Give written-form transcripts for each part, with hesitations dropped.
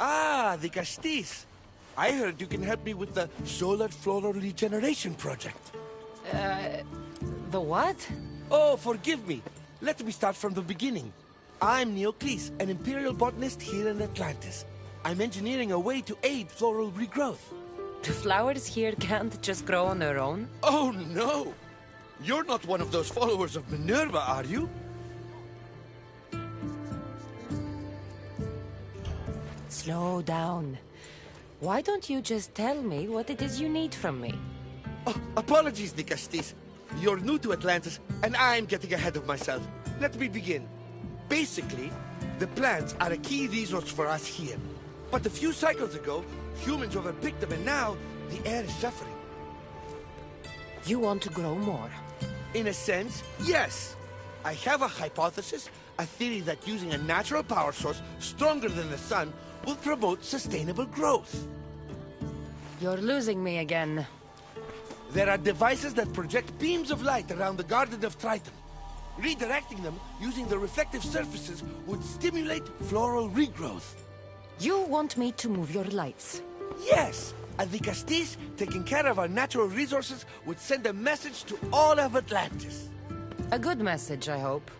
Ah, the Castis. I heard you can help me with the solar floral regeneration project. The what? Oh, forgive me. Let me start from the beginning. I'm Neocles, an imperial botanist here in Atlantis. I'm engineering a way to aid floral regrowth. The flowers here can't just grow on their own? Oh, no! You're not one of those followers of Minerva, are you? Slow down. Why don't you just tell me what it is you need from me? Oh, apologies, Nicastis. You're new to Atlantis, and I'm getting ahead of myself. Let me begin. Basically, the plants are a key resource for us here. But a few cycles ago, humans overpicked them, and now the air is suffering. You want to grow more? In a sense, yes. I have a hypothesis, a theory that using a natural power source stronger than the sun will promote sustainable growth. You're losing me again. There are devices that project beams of light around the Garden of Triton. Redirecting them using the reflective surfaces would stimulate floral regrowth. You want me to move your lights? Yes! And the Castis, taking care of our natural resources, would send a message to all of Atlantis. A good message, I hope.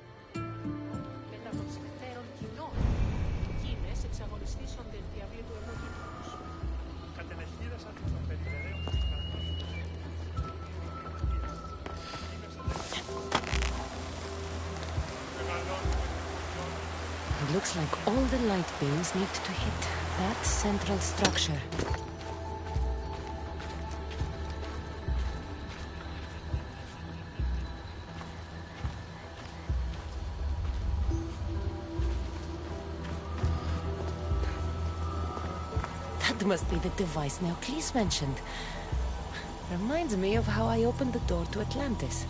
It looks like all the light beams need to hit that central structure. That must be the device Neocles mentioned. Reminds me of how I opened the door to Atlantis.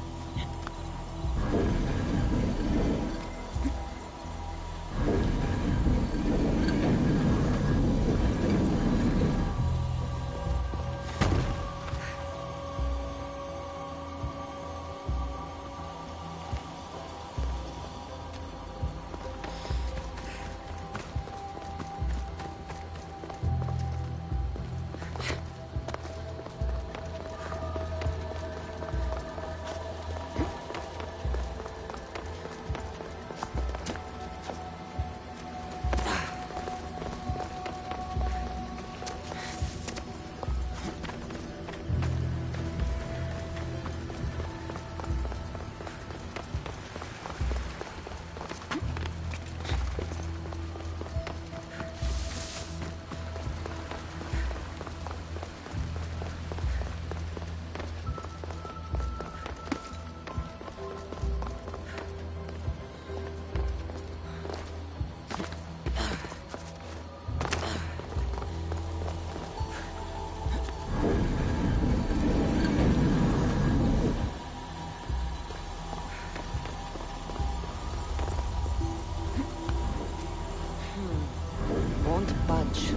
Won't budge.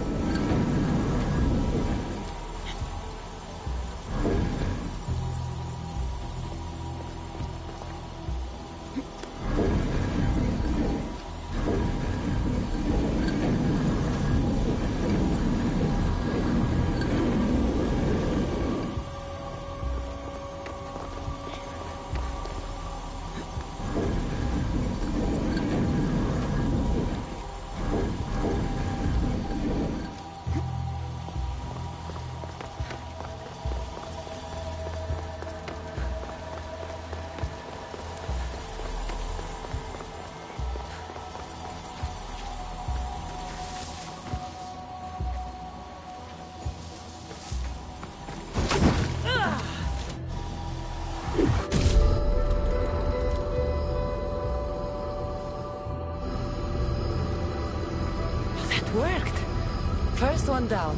Worked. First one down.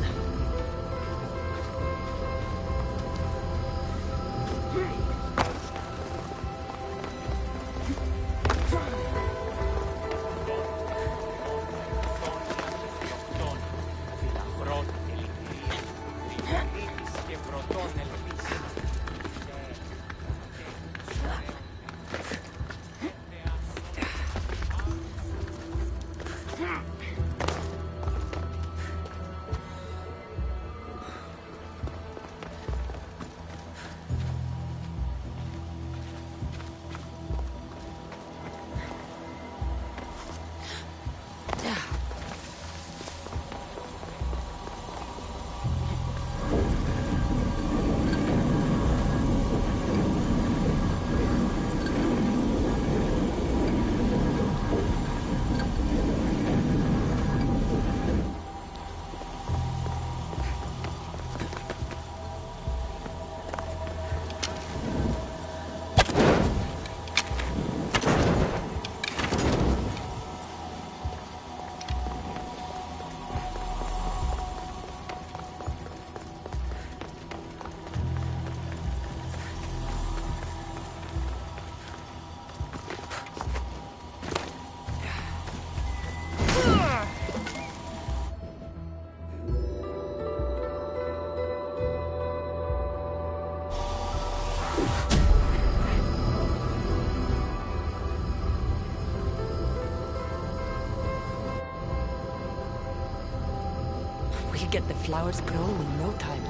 We could get the flowers growing in no time.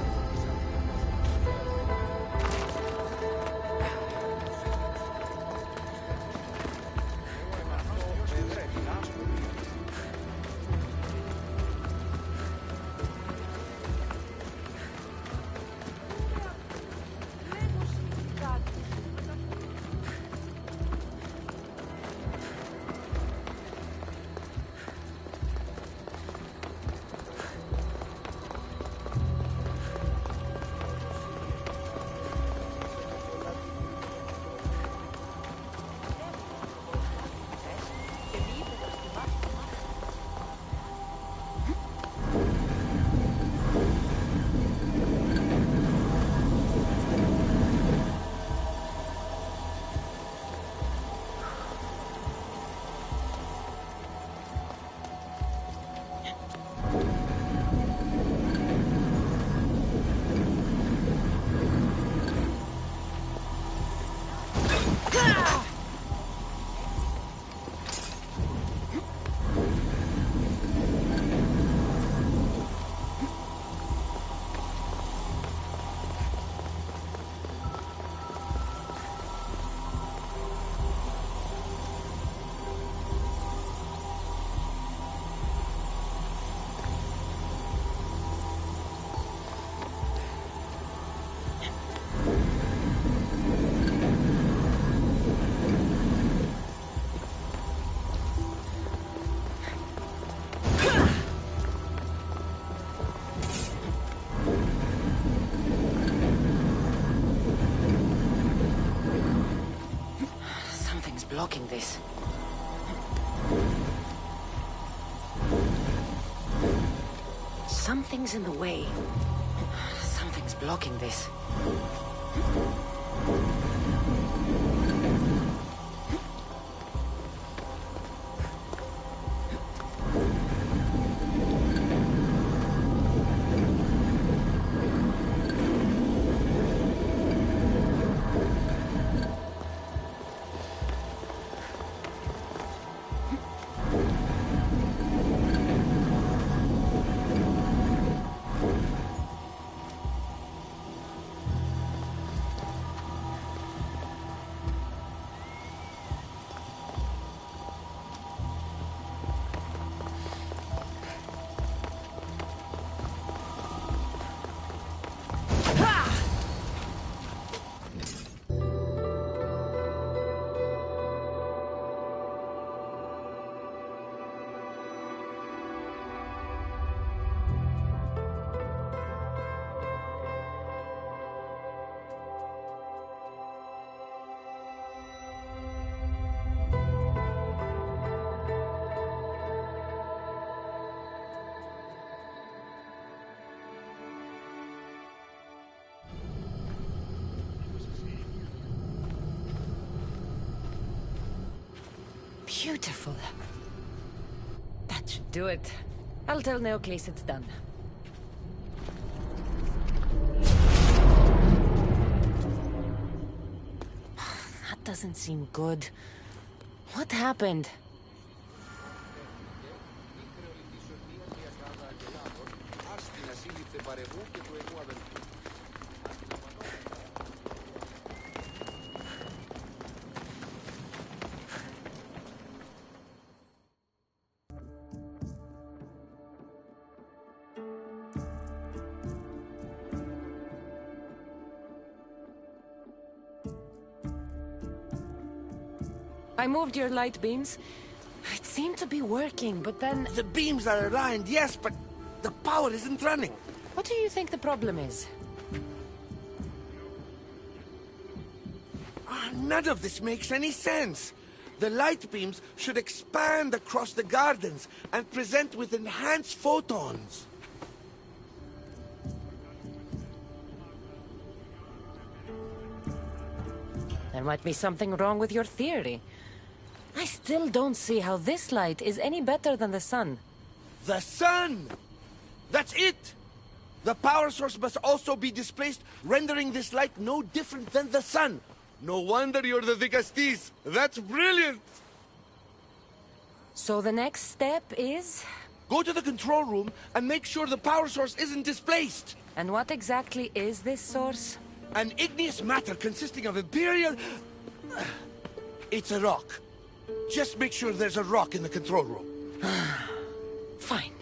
Blocking this. Something's in the way. Something's blocking this. Beautiful. That should do it. I'll tell Neocles it's done. That doesn't seem good. What happened? I moved your light beams. It seemed to be working, but then... The beams are aligned, yes, but the power isn't running. What do you think the problem is? None of this makes any sense. The light beams should expand across the gardens and present with enhanced photons. There might be something wrong with your theory. I still don't see how this light is any better than the sun. The sun! That's it! The power source must also be displaced, rendering this light no different than the sun. No wonder you're the Dicastis. That's brilliant! So the next step is Go to the control room and make sure the power source isn't displaced. And what exactly is this source? An igneous matter consisting of Imperial... It's a rock. Just make sure there's a rock in the control room. Fine.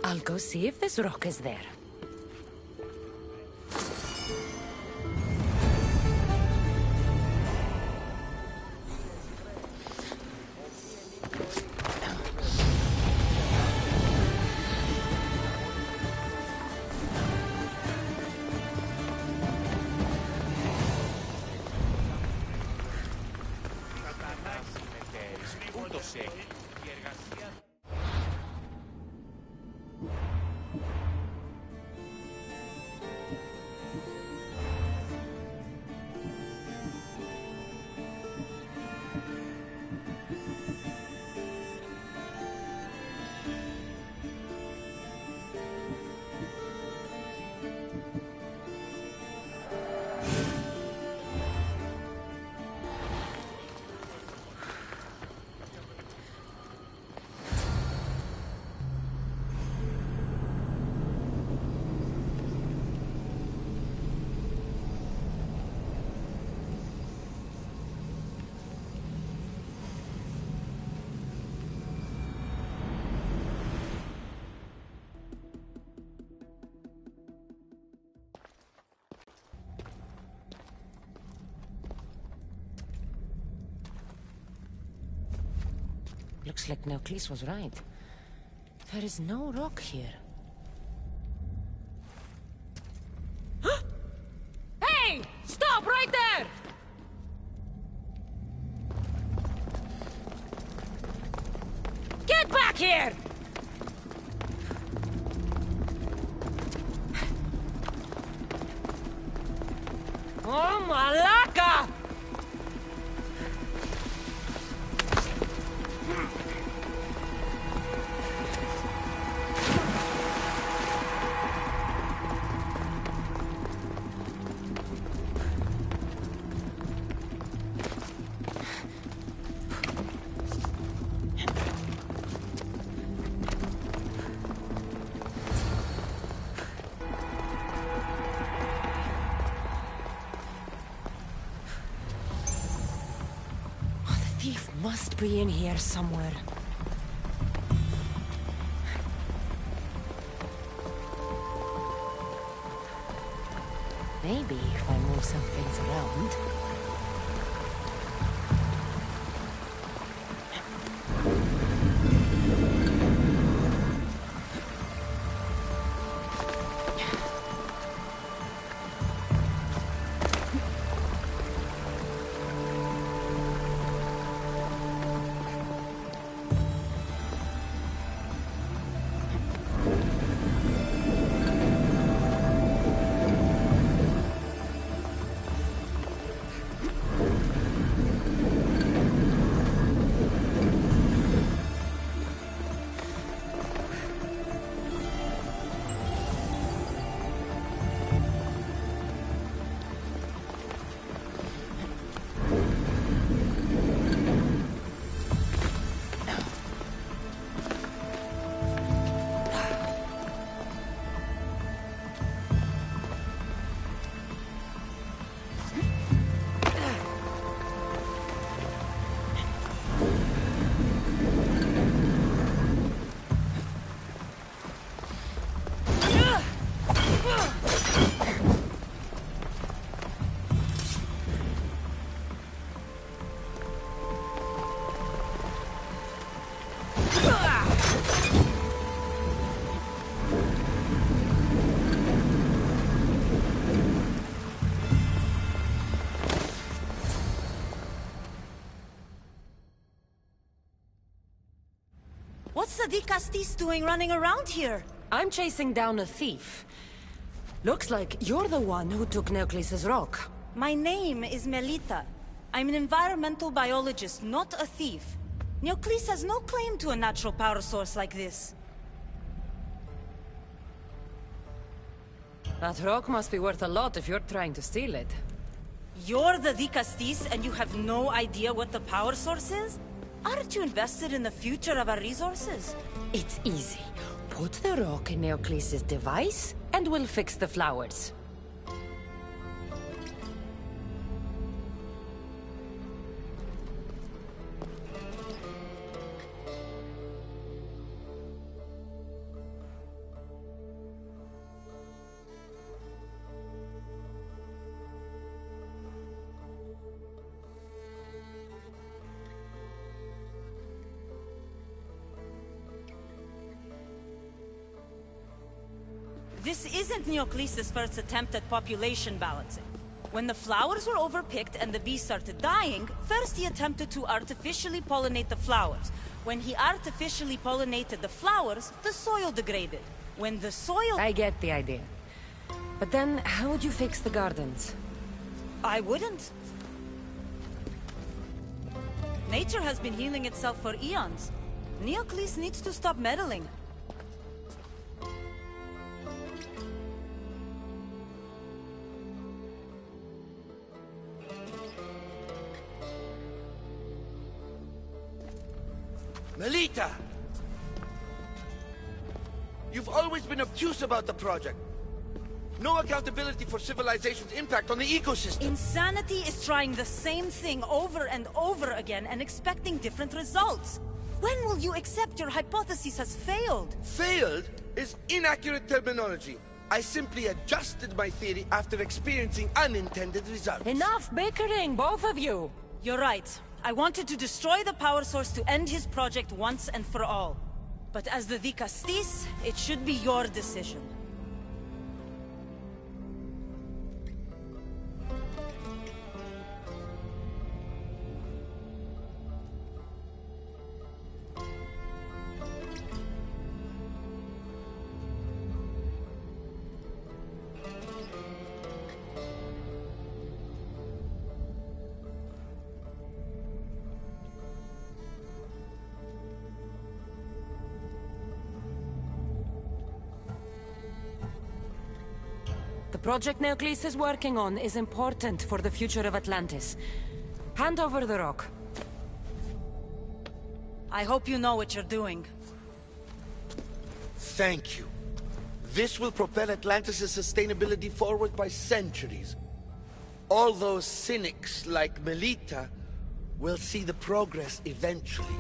I'll go see if this rock is there. Looks like Neoclis was right. There is no rock here. Hey! Stop right there! Get back here! Oh, Malaka! Must be in here somewhere. Maybe if I move some things around. What's the Dicastis doing running around here? I'm chasing down a thief. Looks like you're the one who took Neoclis' rock. My name is Melita. I'm an environmental biologist, not a thief. Neoclis has no claim to a natural power source like this. That rock must be worth a lot if you're trying to steal it. You're the Dicastis and you have no idea what the power source is? Aren't you invested in the future of our resources? It's easy. Put the rock in Neocles' device, and we'll fix the flowers. This isn't Neocles' first attempt at population balancing. When the flowers were overpicked and the bees started dying, first he attempted to artificially pollinate the flowers. When he artificially pollinated the flowers, the soil degraded. When the soil... I get the idea. But then, how would you fix the gardens? I wouldn't. Nature has been healing itself for eons. Neocles needs to stop meddling. Melita! You've always been obtuse about the project. No accountability for civilization's impact on the ecosystem. Insanity is trying the same thing over and over again and expecting different results. When will you accept your hypothesis has failed? Failed is inaccurate terminology. I simply adjusted my theory after experiencing unintended results. Enough bickering, both of you! You're right. I wanted to destroy the power source to end his project once and for all. But as the Vicastis, it should be your decision. The project Neocles is working on is important for the future of Atlantis. Hand over the rock. I hope you know what you're doing. Thank you. This will propel Atlantis' sustainability forward by centuries. All those cynics like Melita will see the progress eventually.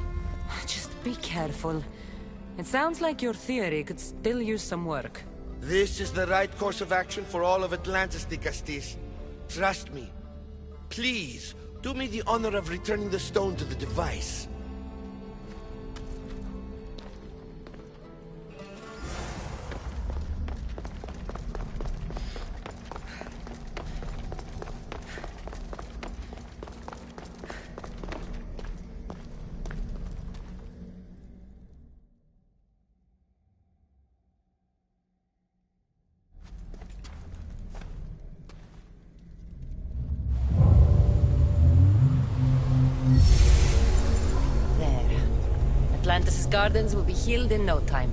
Just be careful. It sounds like your theory could still use some work. This is the right course of action for all of Atlantis, Nicastis. Trust me. Please, do me the honor of returning the stone to the device. Atlantis' gardens will be healed in no time.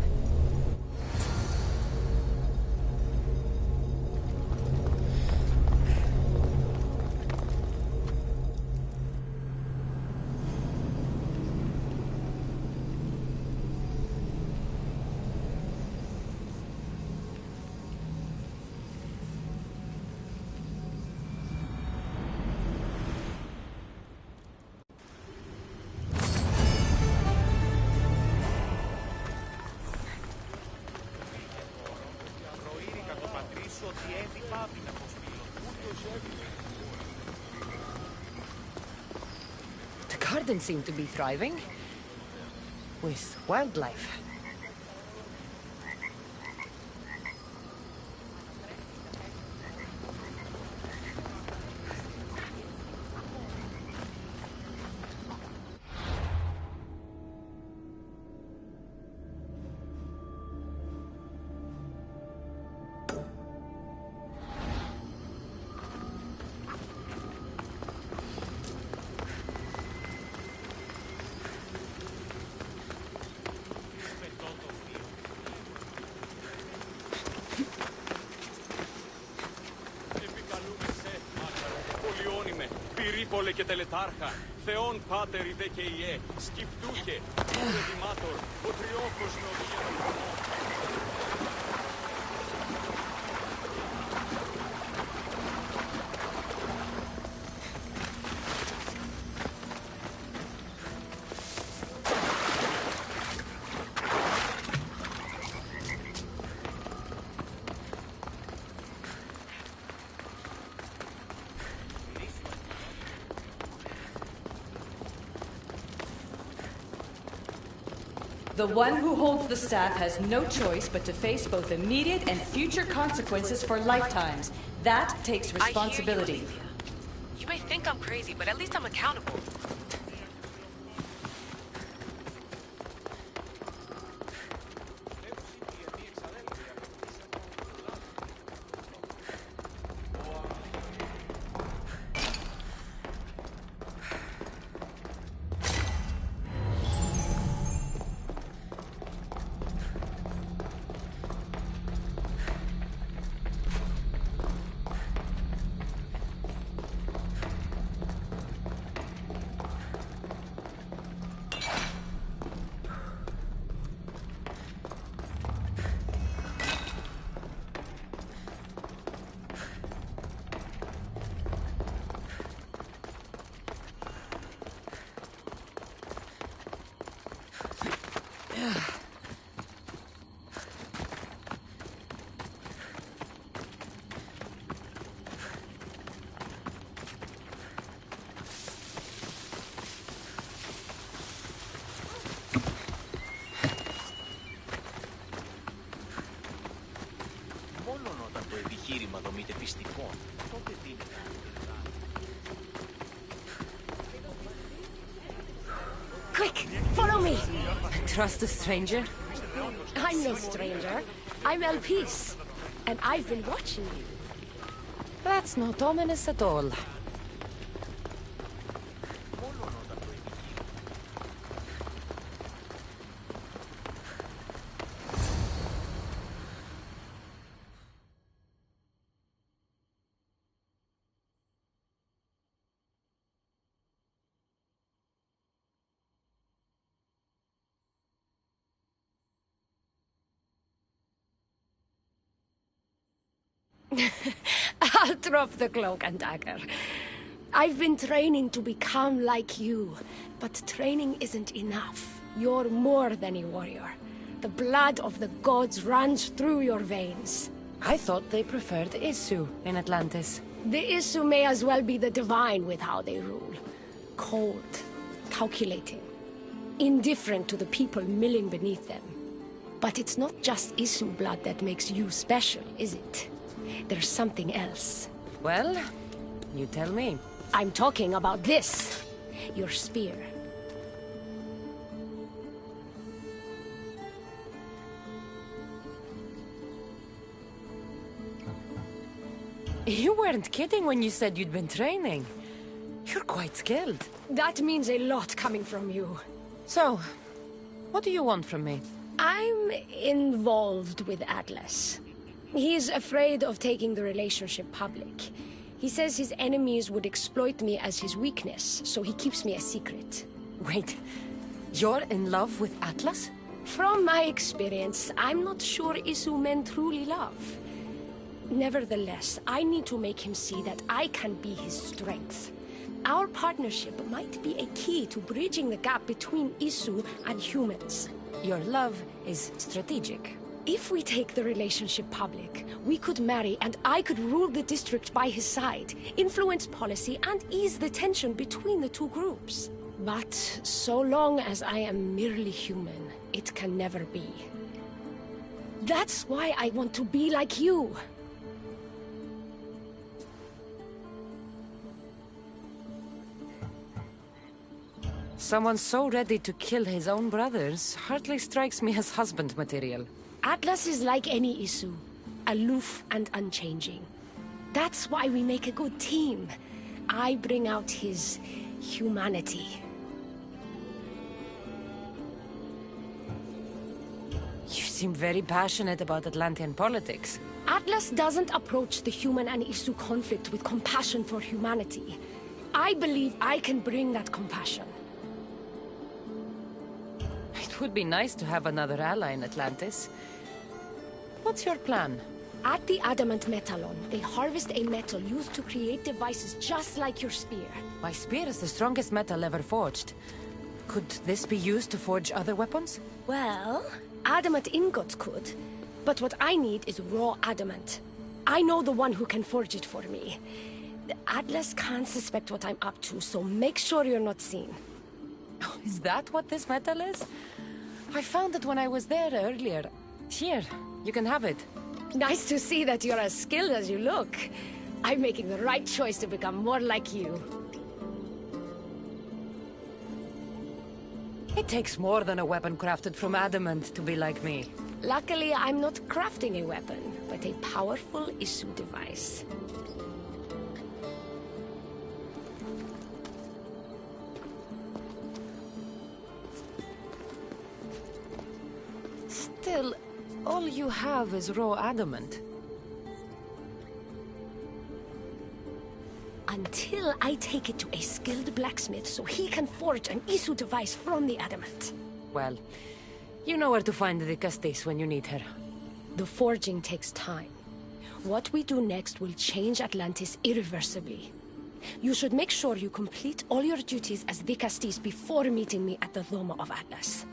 The gardens seem to be thriving. With wildlife. Δίσκολε και τελετάρχα, Θεόν Πάτερ ιδέ και Ιε, σκυπτούχε, Ρεδημάτορ, ο τριόχος με οδηγία των χωμών. The one who holds the staff has no choice but to face both immediate and future consequences for lifetimes. That takes responsibility. I hear you, Olivia. You may think I'm crazy, but at least I'm accountable. Quick, follow me! Trust a stranger? I'm no stranger. I'm Elpis, and I've been watching you. That's not ominous at all. I'll drop the cloak and dagger. I've been training to become like you, but training isn't enough. You're more than a warrior. The blood of the gods runs through your veins. I thought they preferred Isu in Atlantis. The Isu may as well be the divine with how they rule. Cold, calculating, indifferent to the people milling beneath them. But it's not just Isu blood that makes you special, is it? There's something else. Well, you tell me. I'm talking about this. Your spear. You weren't kidding when you said you'd been training. You're quite skilled. That means a lot coming from you. So, what do you want from me? I'm involved with Atlas. He's afraid of taking the relationship public. He says his enemies would exploit me as his weakness, so he keeps me a secret. Wait, you're in love with Atlas? From my experience, I'm not sure Isu men truly love. Nevertheless, I need to make him see that I can be his strength. Our partnership might be a key to bridging the gap between Isu and humans. Your love is strategic. If we take the relationship public, we could marry and I could rule the district by his side, influence policy and ease the tension between the two groups. But so long as I am merely human, it can never be. That's why I want to be like you. Someone so ready to kill his own brothers hardly strikes me as husband material. Atlas is like any Isu, aloof and unchanging. That's why we make a good team. I bring out his humanity. You seem very passionate about Atlantean politics. Atlas doesn't approach the human and Isu conflict with compassion for humanity. I believe I can bring that compassion. It would be nice to have another ally in Atlantis. What's your plan? At the Adamant Metalon, they harvest a metal used to create devices just like your spear. My spear is the strongest metal ever forged. Could this be used to forge other weapons? Well, adamant ingots could. But what I need is raw adamant. I know the one who can forge it for me. The Atlas can't suspect what I'm up to, so make sure you're not seen. Is that what this metal is? I found it when I was there earlier. Here, you can have it. Nice to see that you're as skilled as you look. I'm making the right choice to become more like you. It takes more than a weapon crafted from adamant to be like me. Luckily, I'm not crafting a weapon, but a powerful issue device. Still, all you have is raw adamant. Until I take it to a skilled blacksmith so he can forge an issue device from the adamant. Well, you know where to find the Castis when you need her. The forging takes time. What we do next will change Atlantis irreversibly. You should make sure you complete all your duties as the Castis before meeting me at the Doma of Atlas.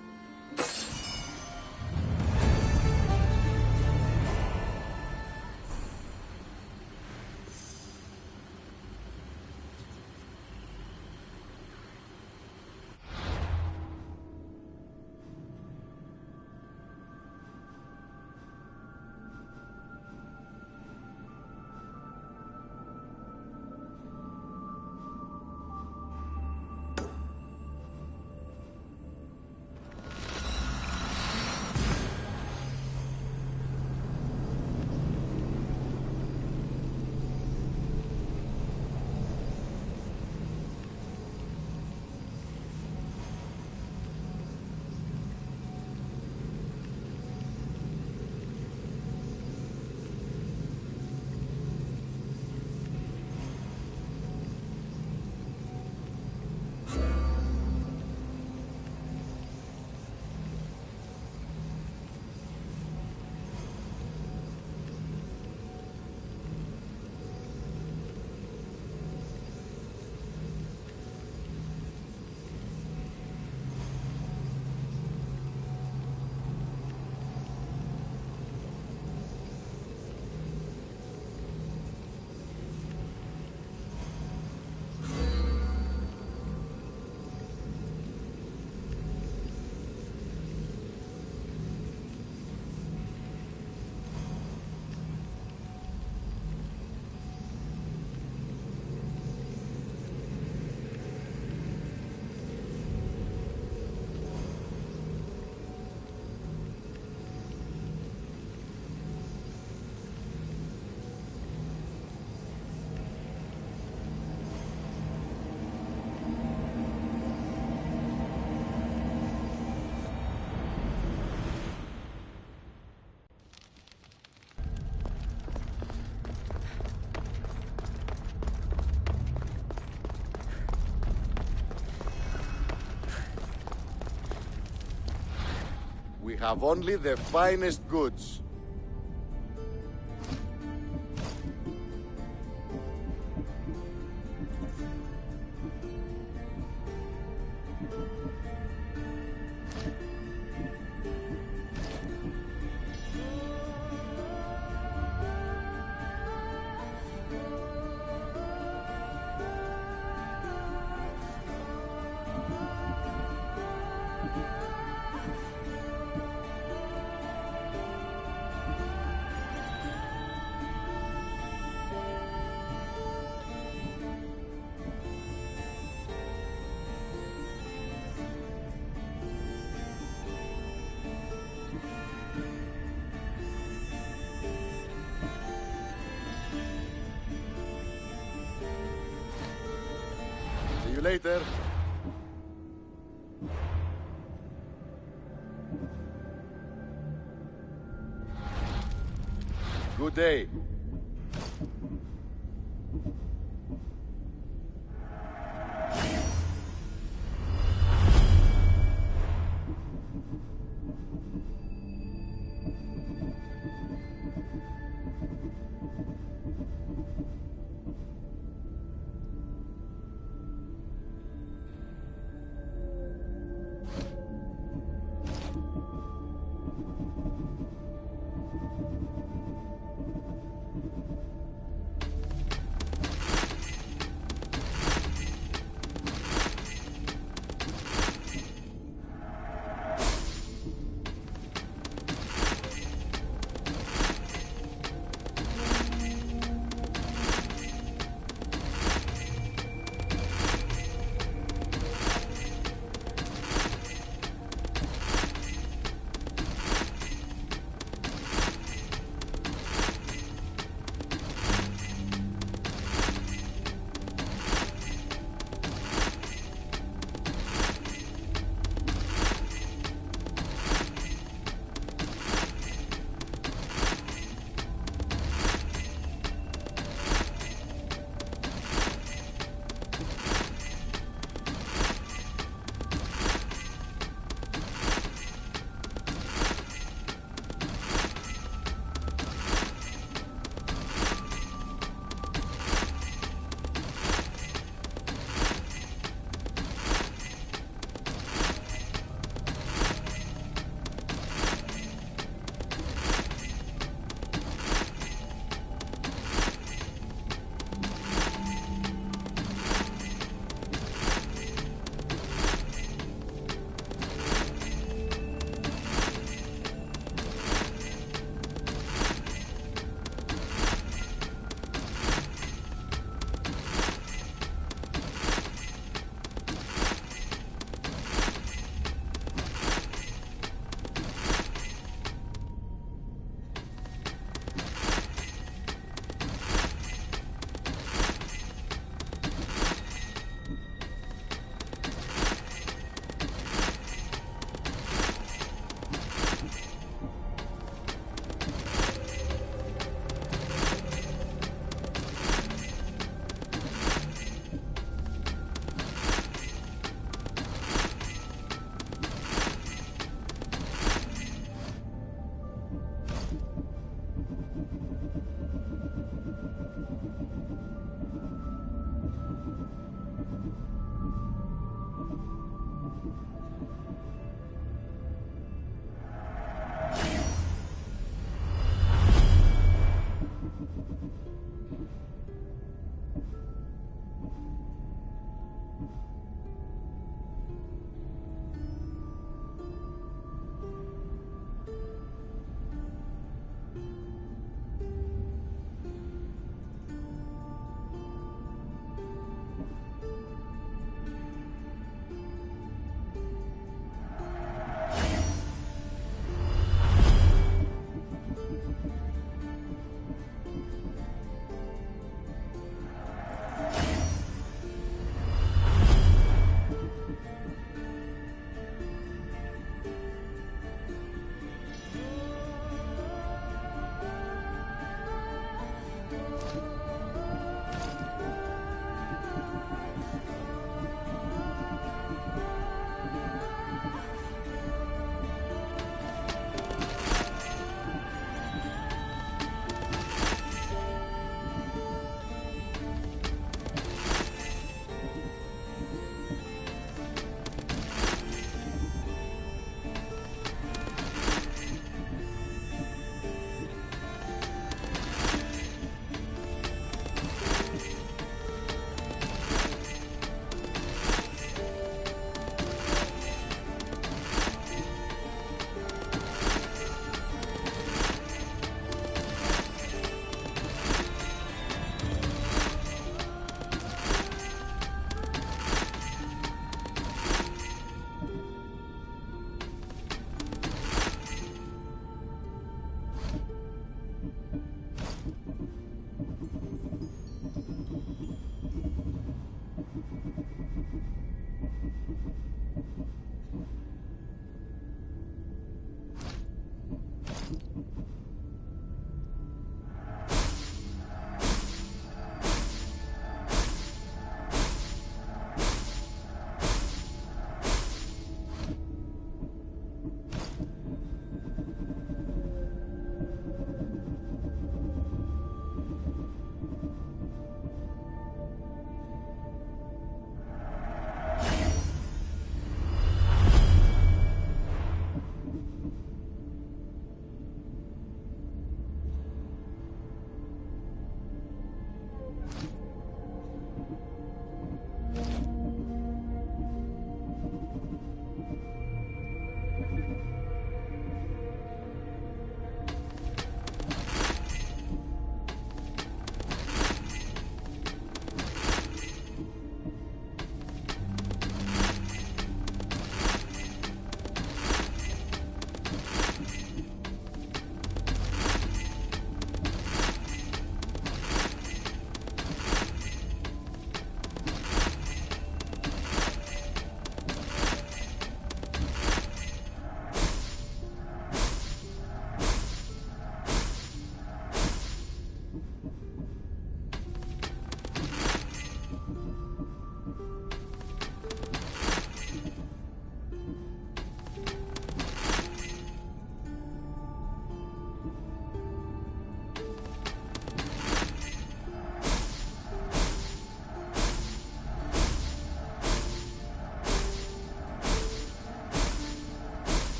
We have only the finest goods. See you later. Good day.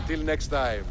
Until next time.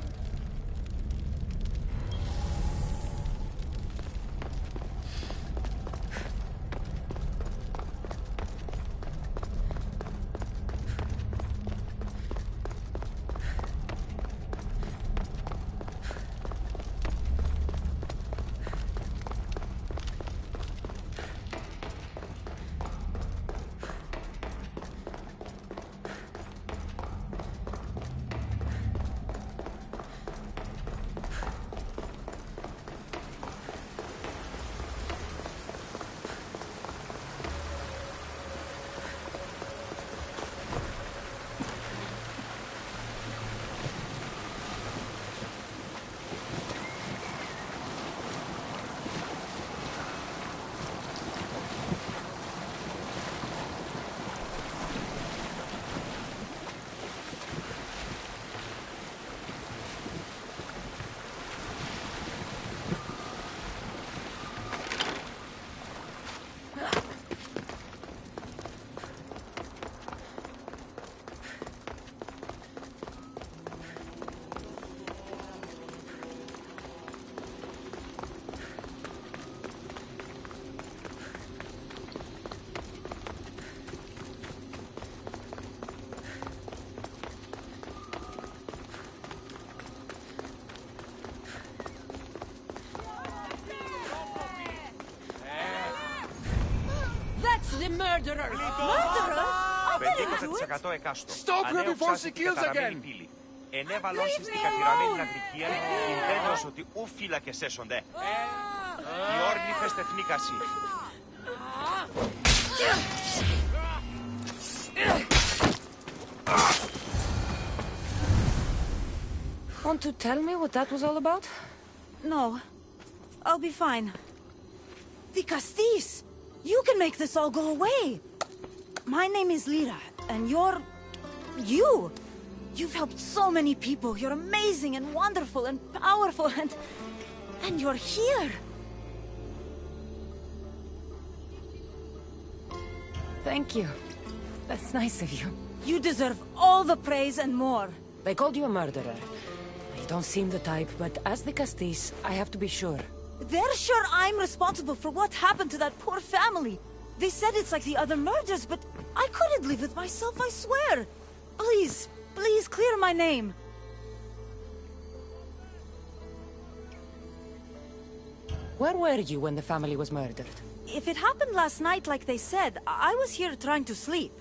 The murderer! Murderer? I didn't do it! 50% εκάστο. Stop her before she kills again! Ενέβαλον στην καθιερωμένη αδικία, κινδένος ότι ου φύλακες έσονται. Οι όρνηθες τεθνίκαση. Want to tell me what that was all about? No. I'll be fine. The Castis! You can make this all go away! My name is Lira, and you're... you! You've helped so many people. You're amazing and wonderful and powerful and you're here! Thank you. That's nice of you. You deserve all the praise and more. They called you a murderer. You don't seem the type, but as the Castis, I have to be sure. They're sure I'm responsible for what happened to that poor family. They said it's like the other murders, but I couldn't live with myself, I swear. Please, please clear my name. Where were you when the family was murdered? If it happened last night like they said, I was here trying to sleep.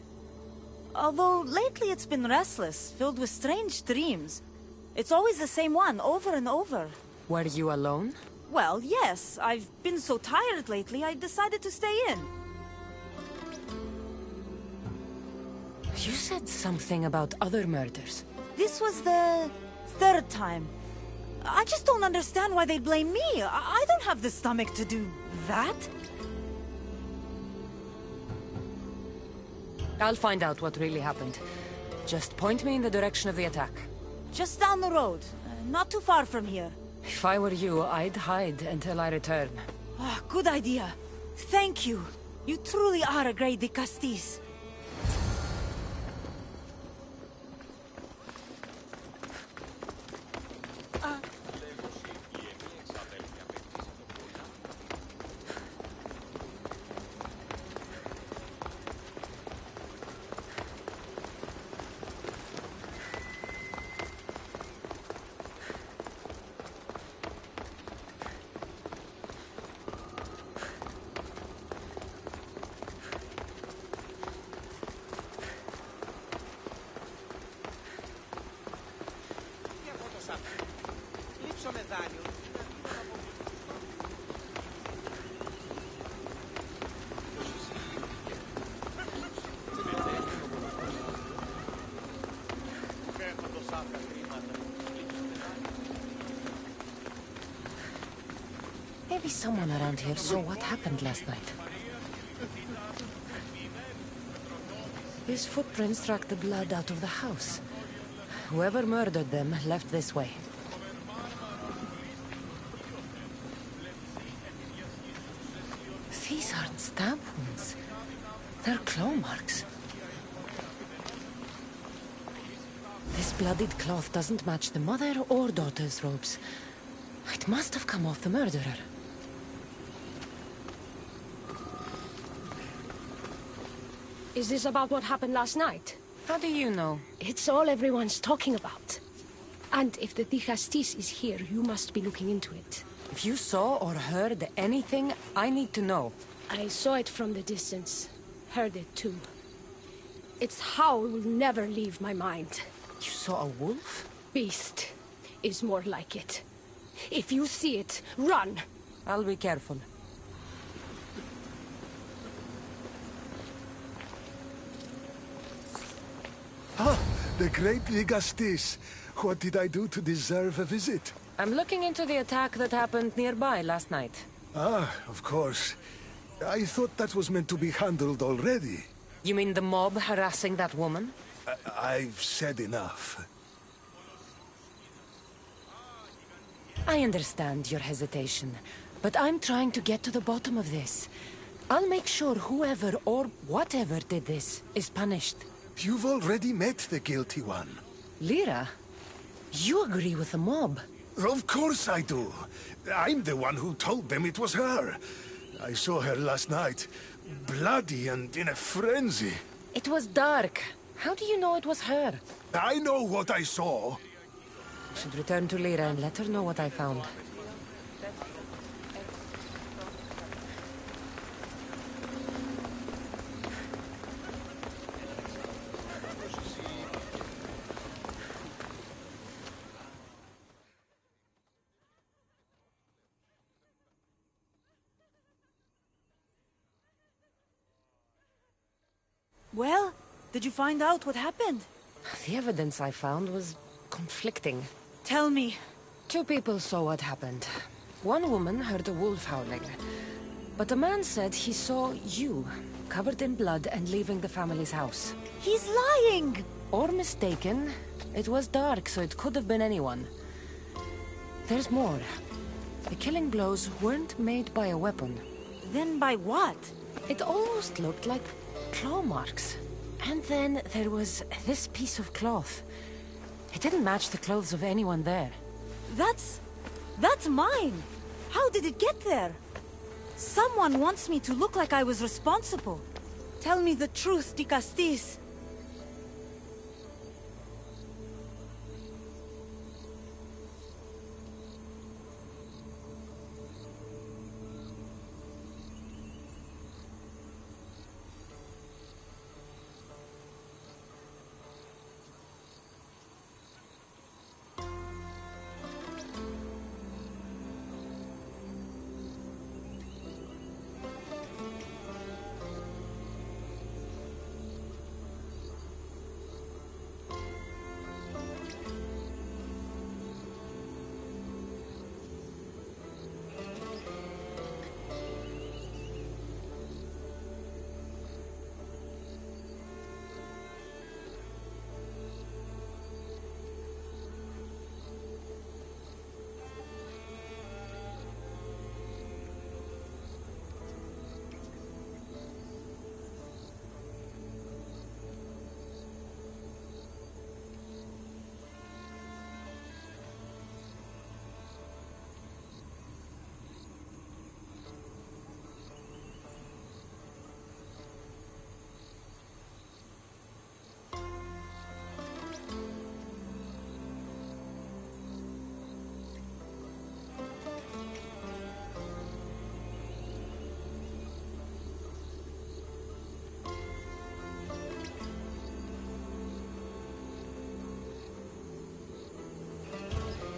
Although lately it's been restless, filled with strange dreams. It's always the same one, over and over. Were you alone? Well, yes. I've been so tired lately, I decided to stay in. You said something about other murders. This was the third time. I just don't understand why they blame me. I don't have the stomach to do that. I'll find out what really happened. Just point me in the direction of the attack. Just down the road. Not too far from here. If I were you, I'd hide until I return. Oh, good idea. Thank you. You truly are a great Castis. Maybe someone around here saw what happened last night. These footprints track the blood out of the house. Whoever murdered them left this way. These aren't stab wounds. They're claw marks. This bloodied cloth doesn't match the mother or daughter's robes. It must have come off the murderer. Is this about what happened last night? How do you know? It's all everyone's talking about. And if the Dicastis is here, you must be looking into it. If you saw or heard anything, I need to know. I saw it from the distance. Heard it too. Its howl will never leave my mind. You saw a wolf? Beast is more like it. If you see it, run! I'll be careful. Ah, the great Ligastis. What did I do to deserve a visit? I'm looking into the attack that happened nearby last night. Ah, of course. I thought that was meant to be handled already. You mean the mob harassing that woman? I've said enough. I understand your hesitation, but I'm trying to get to the bottom of this. I'll make sure whoever or whatever did this is punished. You've already met the guilty one. Lyra, you agree with the mob. Of course I do. I'm the one who told them it was her. I saw her last night, bloody and in a frenzy. It was dark. How do you know it was her? I know what I saw. I should return to Lyra and let her know what I found. Well, did you find out what happened? The evidence I found was conflicting. Tell me. 2 people saw what happened. One woman heard a wolf howling, but a man said he saw you, covered in blood and leaving the family's house. He's lying! Or mistaken. It was dark, so it could have been anyone. There's more. The killing blows weren't made by a weapon. Then by what? It almost looked like claw marks. And then there was this piece of cloth. It didn't match the clothes of anyone there. That's mine! How did it get there? Someone wants me to look like I was responsible. Tell me the truth, Dicastis.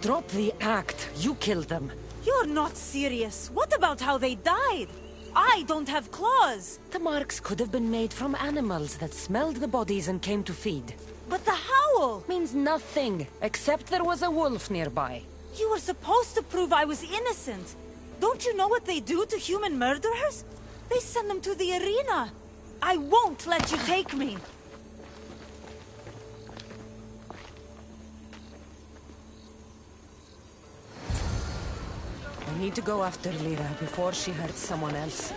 Drop the act. You killed them. You're not serious. What about how they died? I don't have claws. The marks could have been made from animals that smelled the bodies and came to feed. But the howl! Means nothing, except there was a wolf nearby. You were supposed to prove I was innocent. Don't you know what they do to human murderers? They send them to the arena. I won't let you take me. I need to go after Lyra before she hurts someone else.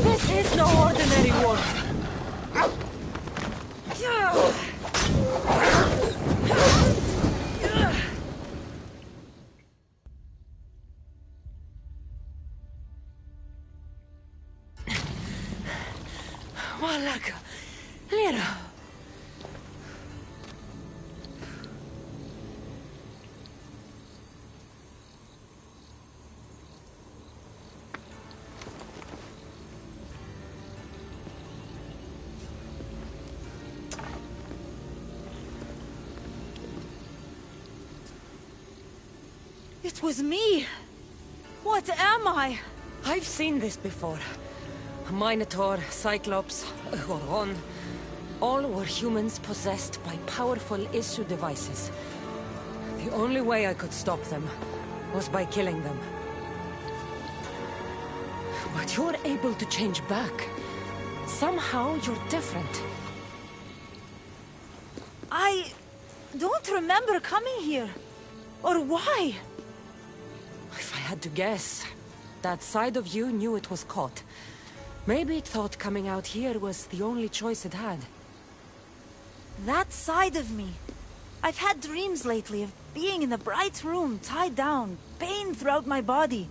This is no ordinary war. Malaka, Lira. It was me! What am I? I've seen this before. A Minotaur, Cyclops, a Goron. All were humans possessed by powerful issue devices. The only way I could stop them was by killing them. But you're able to change back. Somehow you're different. I don't remember coming here. Or why? If I had to guess, that side of you knew it was caught. Maybe it thought coming out here was the only choice it had. That side of me. I've had dreams lately of being in a bright room, tied down, pain throughout my body.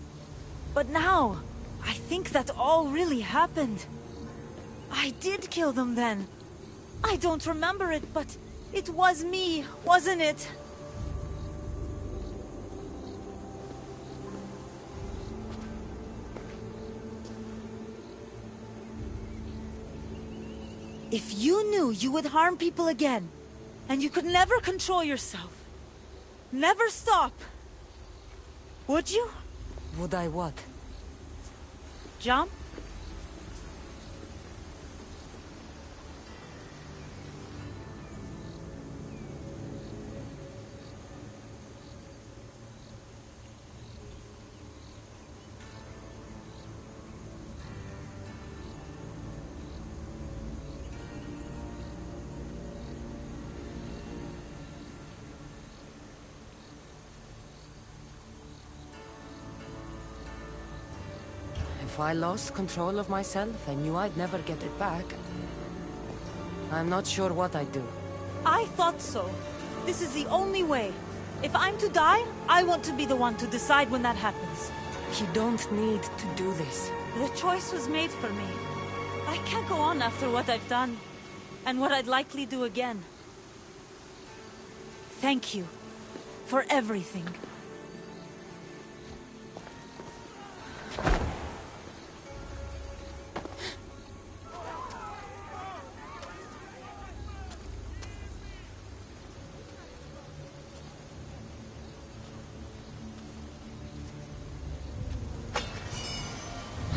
But now, I think that all really happened. I did kill them then. I don't remember it, but it was me, wasn't it? If you knew you would harm people again, and you could never control yourself, never stop, would you? Would I what? Jump? If I lost control of myself, I knew I'd never get it back. I'm not sure what I'd do. I thought so. This is the only way. If I'm to die, I want to be the one to decide when that happens. You don't need to do this. The choice was made for me. I can't go on after what I've done, and what I'd likely do again. Thank you for everything.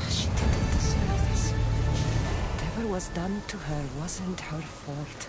She didn't deserve this. Whatever was done to her wasn't her fault.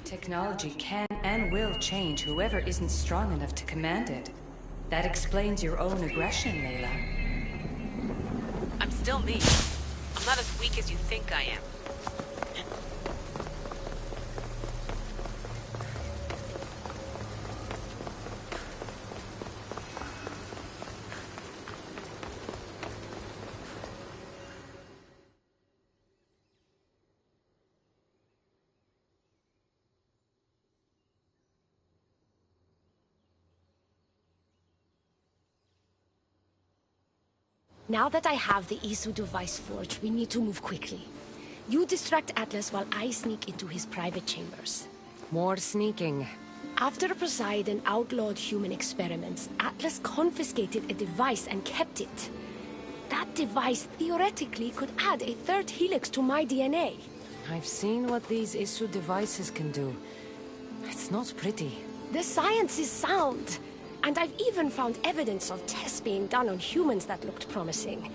Technology can and will change whoever isn't strong enough to command it. That explains your own aggression, Layla. I'm still me. I'm not as weak as you think I am. Now that I have the Isu device forged, we need to move quickly. You distract Atlas while I sneak into his private chambers. More sneaking. After Poseidon outlawed human experiments, Atlas confiscated a device and kept it. That device theoretically could add a third helix to my DNA. I've seen what these Isu devices can do. It's not pretty. The science is sound. And I've even found evidence of tests being done on humans that looked promising.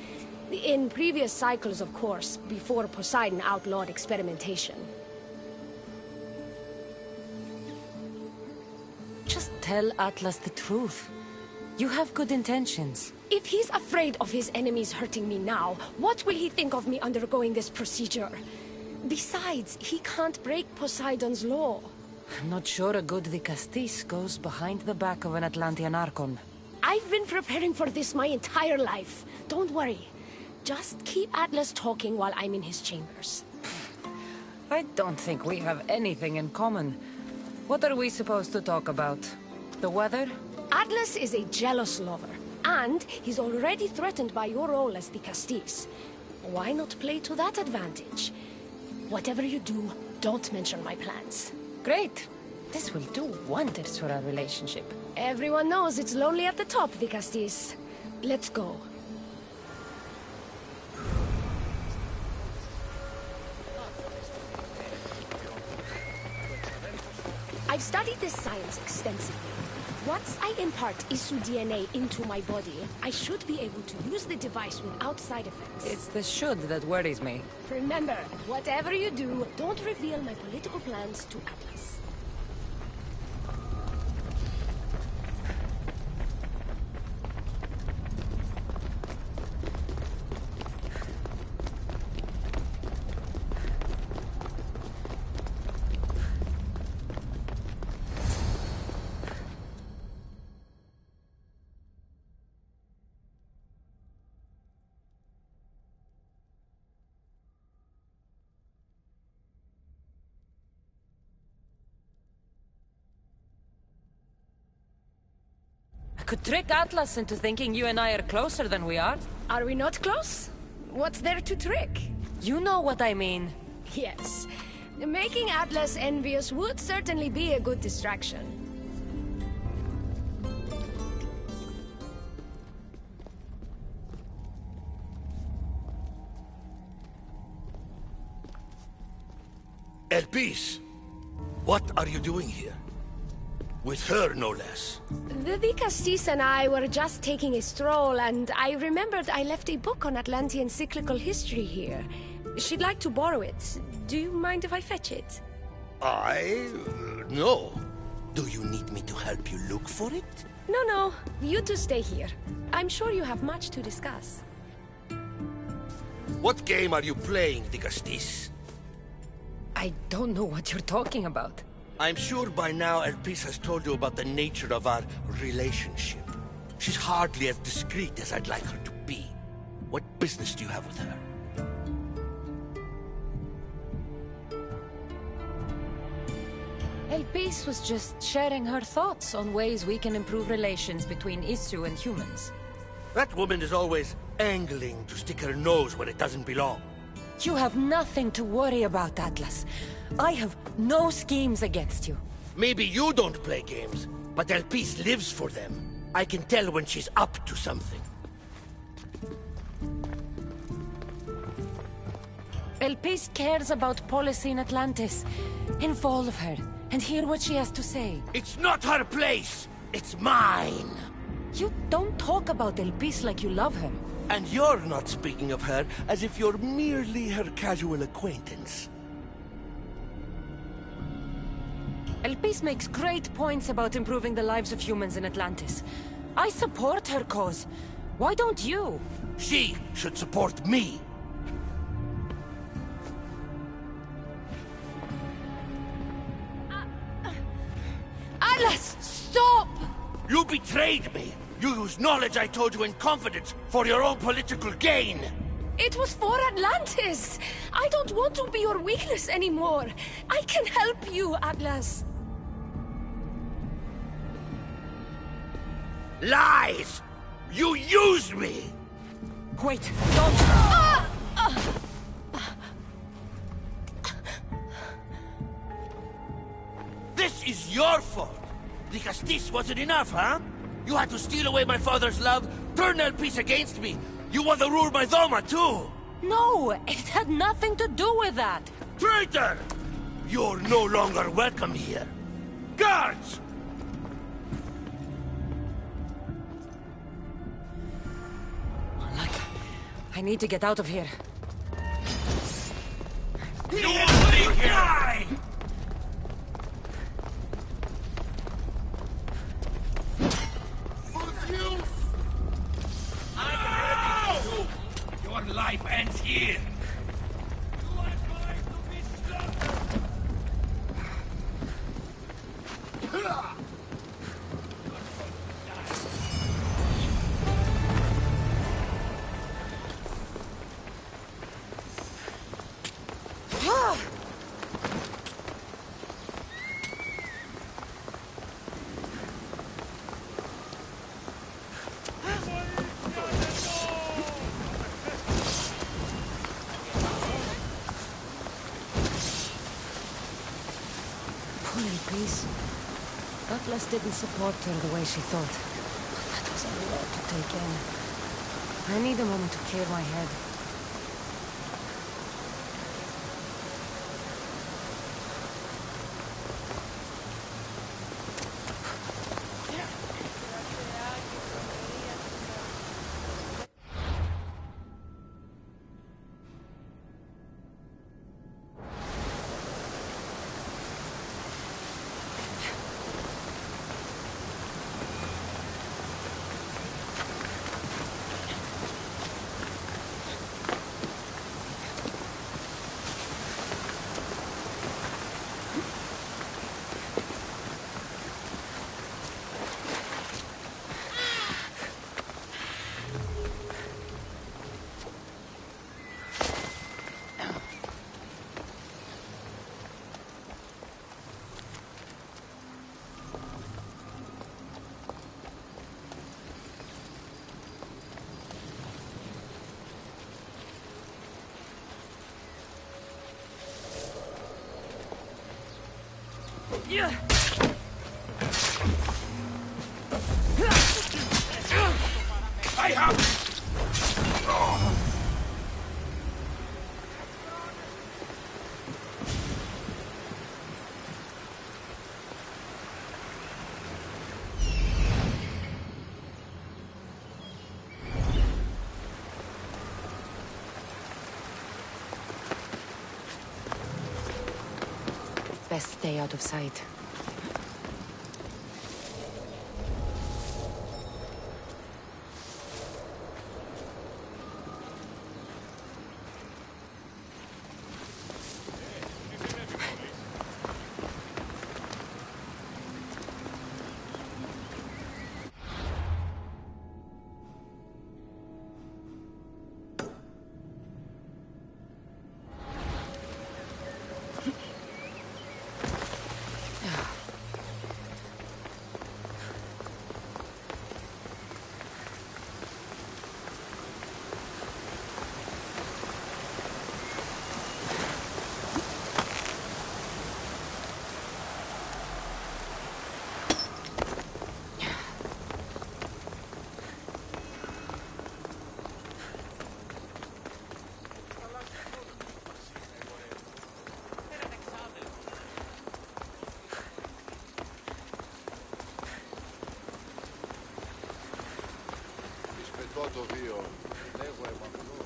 In previous cycles, of course, before Poseidon outlawed experimentation. Just tell Atlas the truth. You have good intentions. If he's afraid of his enemies hurting me now, what will he think of me undergoing this procedure? Besides, he can't break Poseidon's law. I'm not sure a good Vicastis goes behind the back of an Atlantean Archon. I've been preparing for this my entire life. Don't worry. Just keep Atlas talking while I'm in his chambers. I don't think we have anything in common. What are we supposed to talk about? The weather? Atlas is a jealous lover, and he's already threatened by your role as Vicastis. Why not play to that advantage? Whatever you do, don't mention my plans. Great. This will do wonders for our relationship. Everyone knows it's lonely at the top, Vicastis. Let's go. I've studied this science extensively. Once I impart Isu DNA into my body, I should be able to use the device without side effects. It's the should that worries me. Remember, whatever you do, don't reveal my political plans to Atlas. Could trick Atlas into thinking you and I are closer than we are. Are we not close? What's there to trick? You know what I mean. Yes. Making Atlas envious would certainly be a good distraction. Elpis, what are you doing here? With her, no less. The Vicastis and I were just taking a stroll, and I remembered I left a book on Atlantean cyclical history here. She'd like to borrow it. Do you mind if I fetch it? No. Do you need me to help you look for it? No. You two stay here. I'm sure you have much to discuss. What game are you playing, Vicastis? I don't know what you're talking about. I'm sure by now Elpis has told you about the nature of our relationship. She's hardly as discreet as I'd like her to be. What business do you have with her? Elpis was just sharing her thoughts on ways we can improve relations between Isu and humans. That woman is always angling to stick her nose where it doesn't belong. You have nothing to worry about, Atlas. I have no schemes against you. Maybe you don't play games, but Elpis lives for them. I can tell when she's up to something. Elpis cares about policy in Atlantis. Involve her, and hear what she has to say. It's not her place! It's mine! You don't talk about Elpis like you love her. And you're not speaking of her as if you're merely her casual acquaintance. Elpis makes great points about improving the lives of humans in Atlantis. I support her cause. Why don't you? She should support me. Atlas, stop! You betrayed me. You used knowledge I told you in confidence for your own political gain. It was for Atlantis! I don't want to be your weakness anymore. I can help you, Atlas. Lies! You used me! Wait, don't! This is your fault! Because this wasn't enough, huh? You had to steal away my father's love, turn Elpis against me. You want to rule my Doma, too! No, it had nothing to do with that. Traitor! You're no longer welcome here. Guards! I need to get out of here. You will die! Your life ends here! You are going to be slaughtered! Please. Atlas didn't support her the way she thought. That was a lot to take in. I need a moment to clear my head. I have... Best stay out of sight. Το βίο. Λέγω εμαθλό.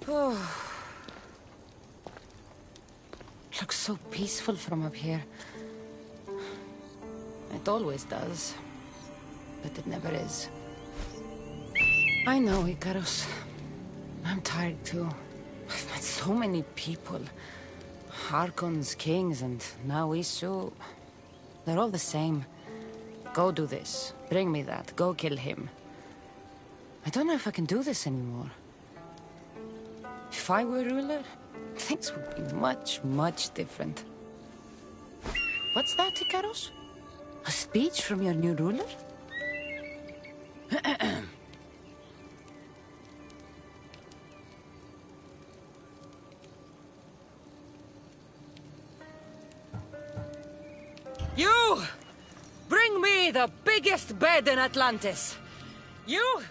Oh. It looks so peaceful from up here. It always does. But it never is. I know, Icarus. I'm tired too. I've met so many people. Archons, kings, and now Isu. They're all the same. Go do this. Bring me that. Go kill him. I don't know if I can do this anymore. If I were ruler, things would be much, much different. What's that, Icarus? A speech from your new ruler? You! Bring me the biggest bed in Atlantis! You!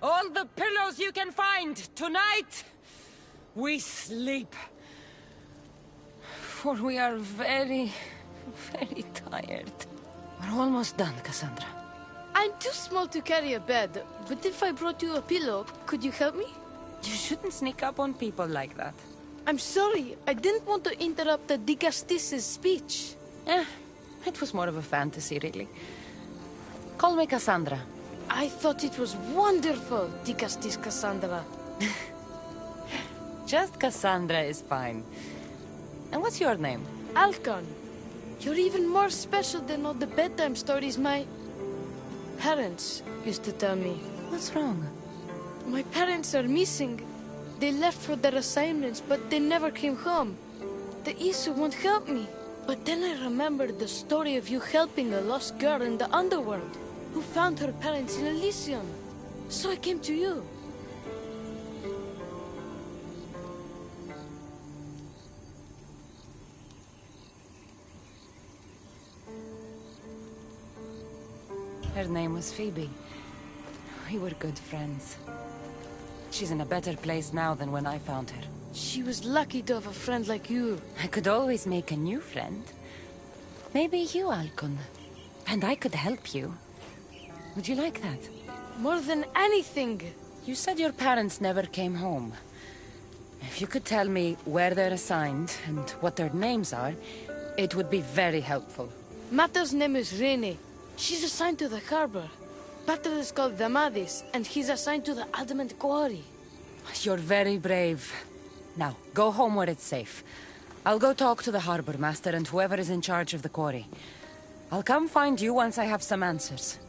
All the pillows you can find! Tonight, we sleep. For we are very, very tired. We're almost done, Cassandra. I'm too small to carry a bed, but if I brought you a pillow, could you help me? You shouldn't sneak up on people like that. I'm sorry, I didn't want to interrupt the Dicastis' speech. It was more of a fantasy, really. Call me Cassandra. I thought it was wonderful, Dicastis Cassandra. Just Cassandra is fine. And what's your name? Alcon. You're even more special than all the bedtime stories my parents used to tell me. What's wrong? My parents are missing. They left for their assignments, but they never came home. The Isu won't help me. But then I remembered the story of you helping a lost girl in the underworld, who found her parents in Elysium. So I came to you. Her name was Phoebe. We were good friends. She's in a better place now than when I found her. She was lucky to have a friend like you. I could always make a new friend. Maybe you, Alcon. And I could help you. Would you like that? More than anything. You said your parents never came home. If you could tell me where they're assigned and what their names are, it would be very helpful. Mata's name is Rene. She's assigned to the harbor. Pater is called Damadis, and he's assigned to the Adamant Quarry. You're very brave. Now, go home where it's safe. I'll go talk to the harbor master and whoever is in charge of the quarry. I'll come find you once I have some answers.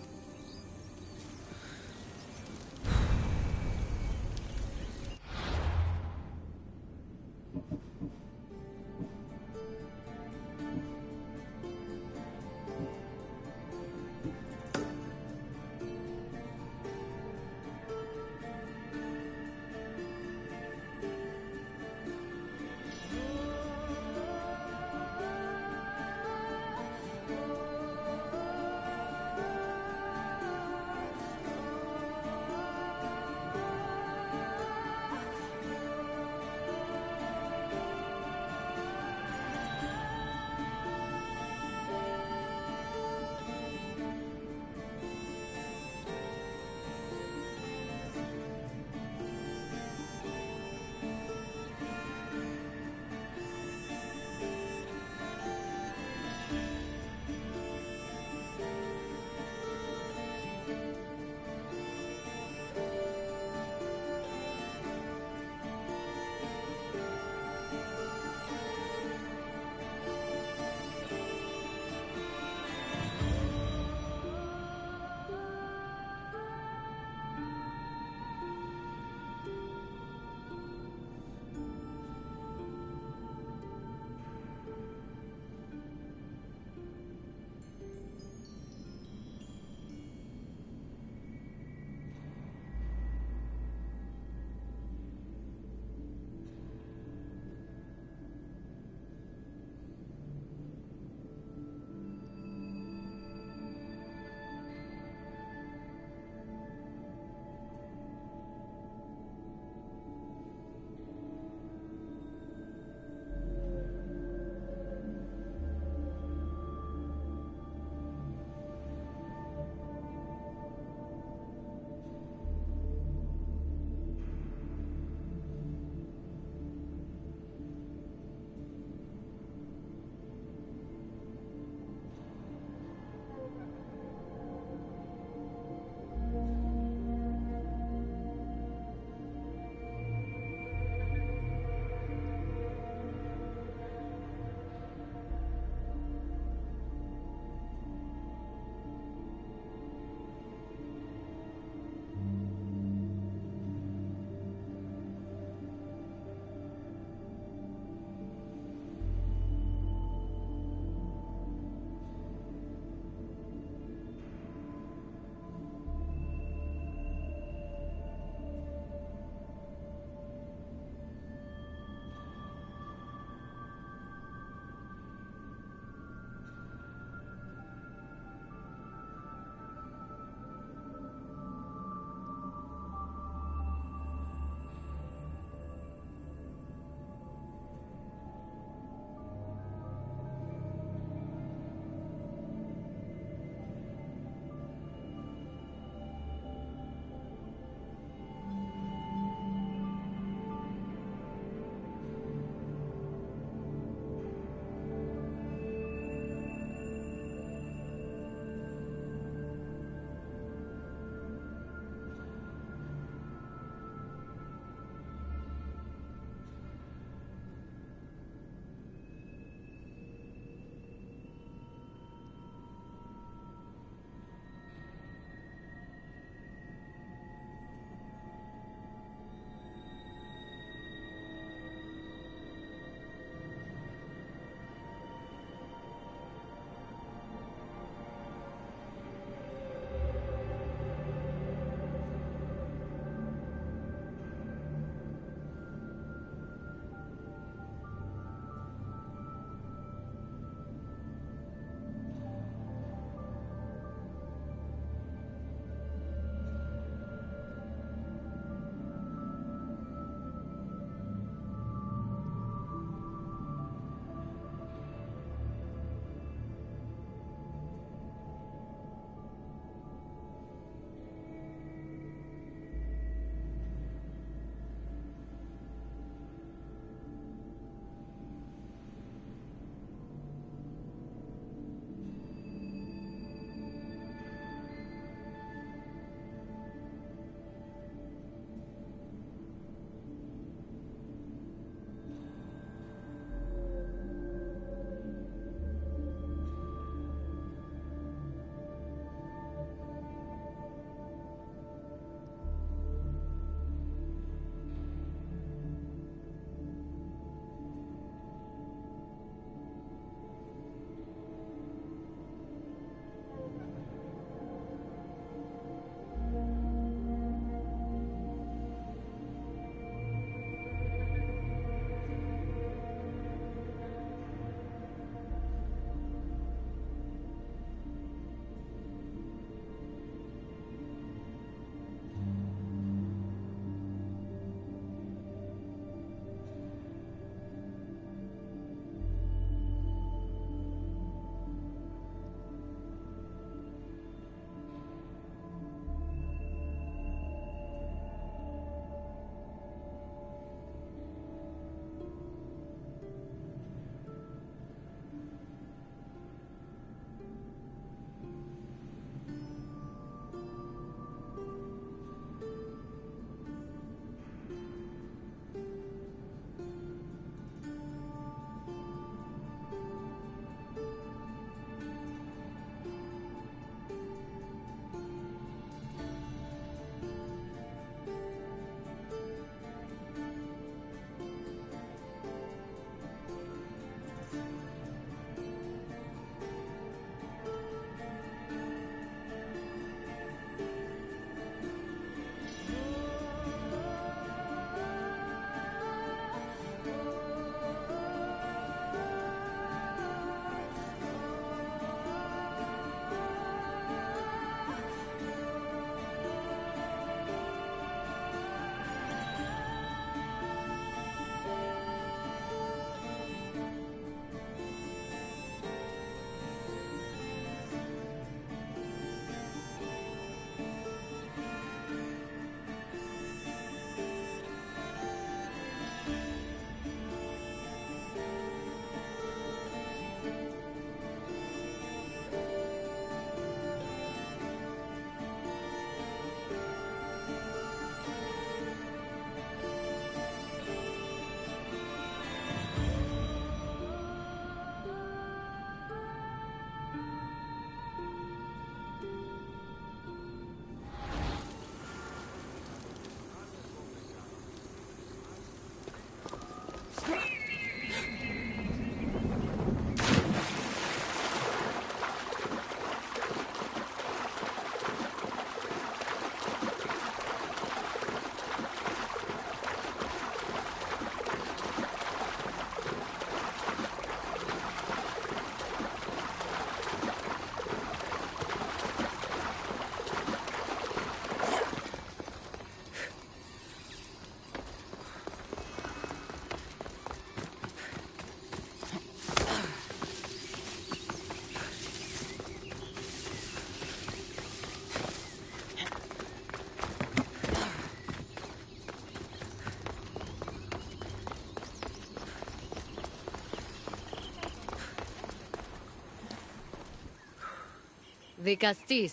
The Castis.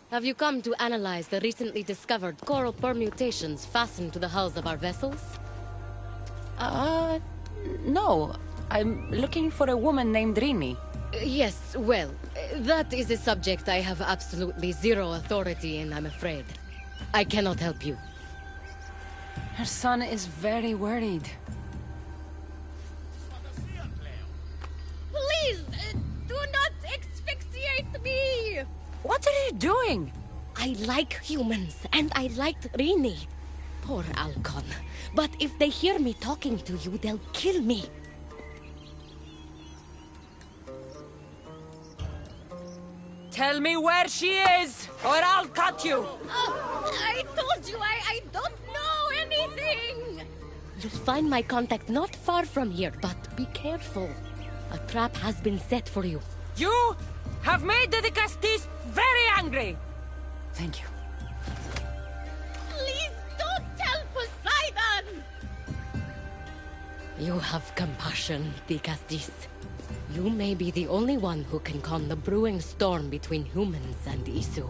Have you come to analyze the recently discovered coral permutations fastened to the hulls of our vessels? No. I'm looking for a woman named Rini. Yes, well, that is a subject I have absolutely zero authority in, I'm afraid. I cannot help you. Her son is very worried. Please, do not asphyxiate me! What are you doing? I like humans, and I liked Rini. Poor Alcon. But if they hear me talking to you, they'll kill me. Tell me where she is, or I'll cut you! I told you I don't know anything! You'll find my contact not far from here, but be careful. A trap has been set for you. You have made the Castis very angry! Thank you. Please don't tell Poseidon! You have compassion, the Castis. You may be the only one who can calm the brewing storm between humans and Isu.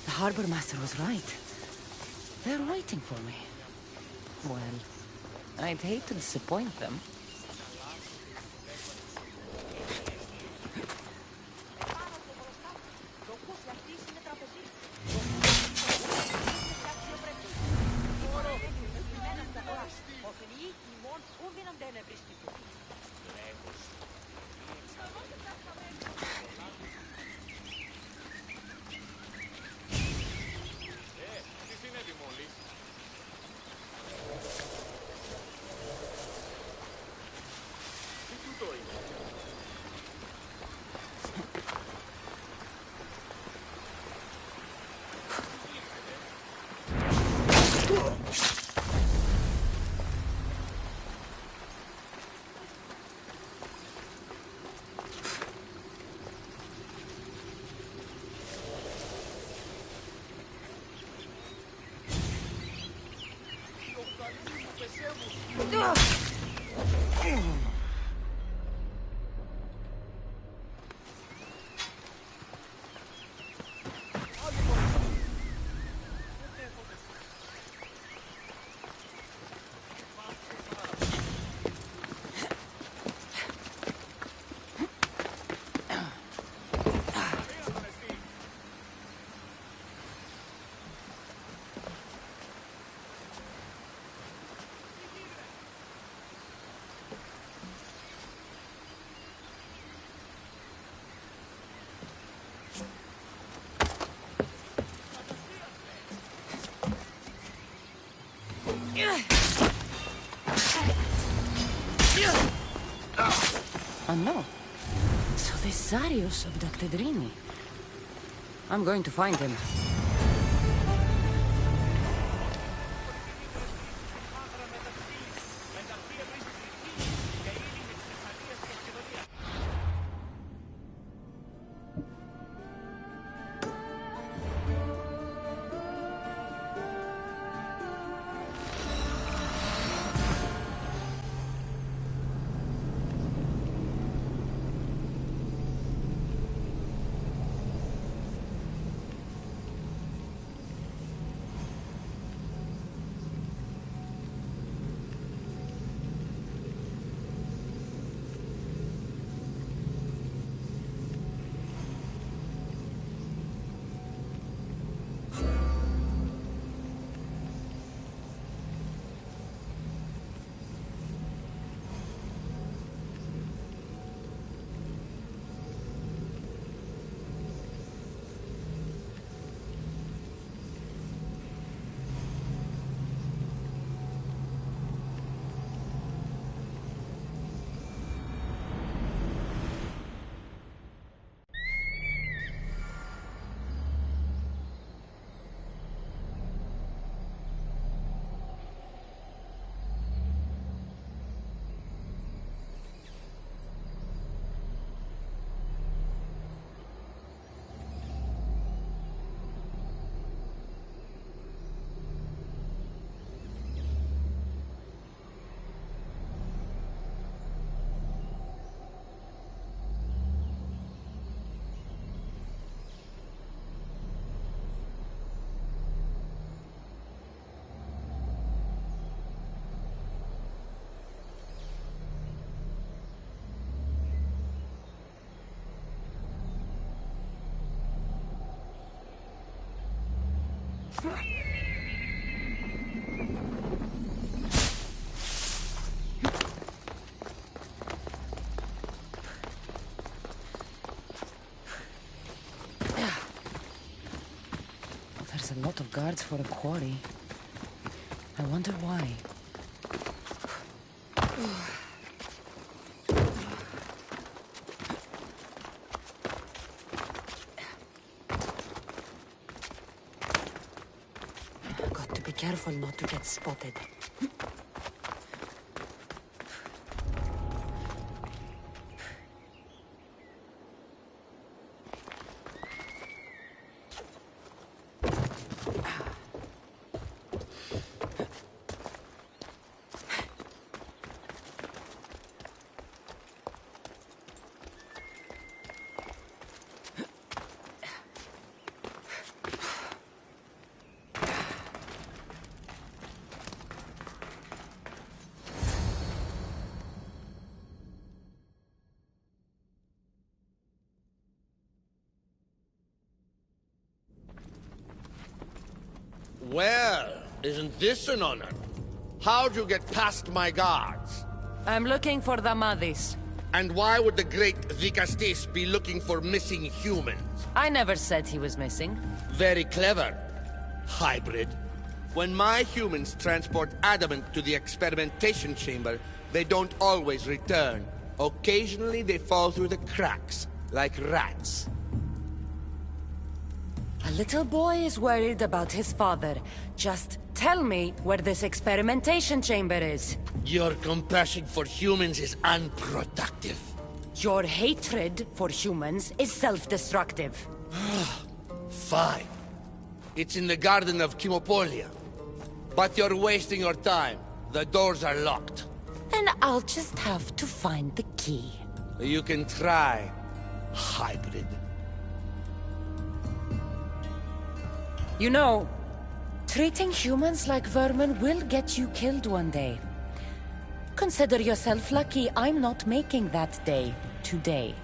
The harbor master was right. They're waiting for me. Well, I'd hate to disappoint them. Oh no. So this Zarius abducted Rini. I'm going to find him. There's a lot of guards for a quarry. I wonder why. Got to be careful not to get spotted. Well, isn't this an honor? How'd you get past my guards? I'm looking for the Madis. And why would the great Vikastis be looking for missing humans? I never said he was missing. Very clever. Hybrid. When my humans transport adamant to the experimentation chamber, they don't always return. Occasionally they fall through the cracks, like rats. A little boy is worried about his father. Just tell me where this experimentation chamber is. Your compassion for humans is unproductive. Your hatred for humans is self-destructive. Fine. It's in the garden of Kimopolia. But you're wasting your time. The doors are locked. Then I'll just have to find the key. You can try, hybrid. You know, treating humans like vermin will get you killed one day. Consider yourself lucky I'm not making that day today.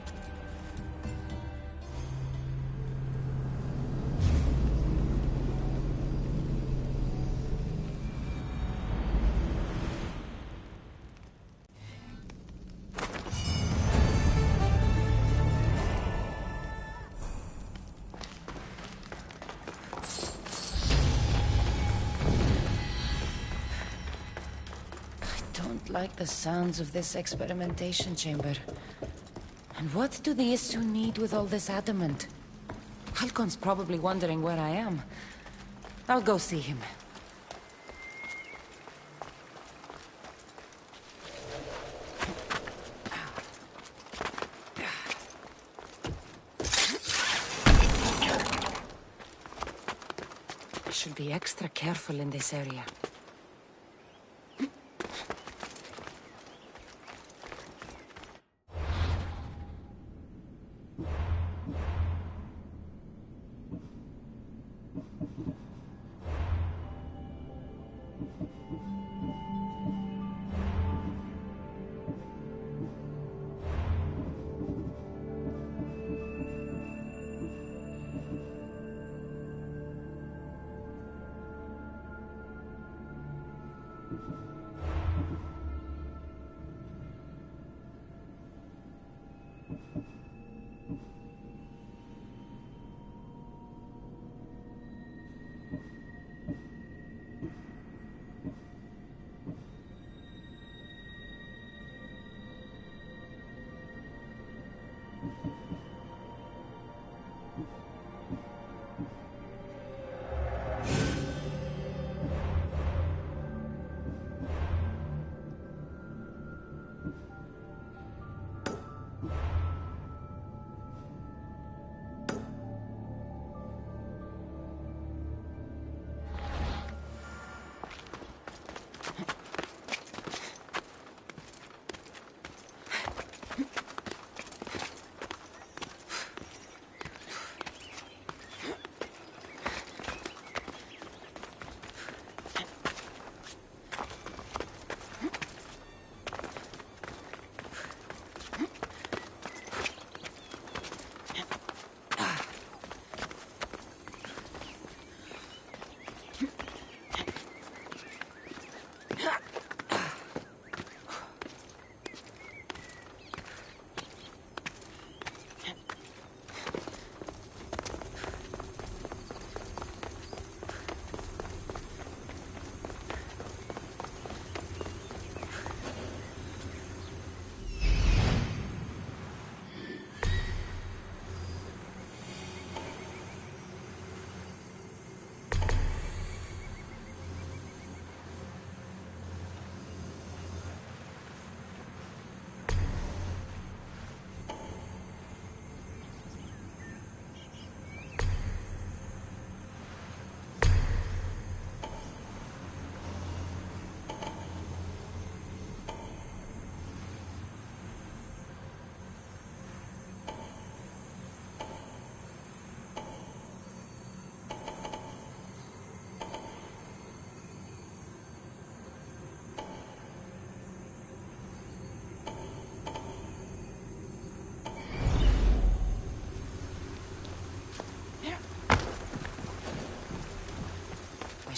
Like the sounds of this experimentation chamber. And what do the Isu need with all this adamant? Halcon's probably wondering where I am. I'll go see him. I should be extra careful in this area.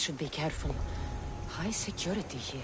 should be careful. High security here.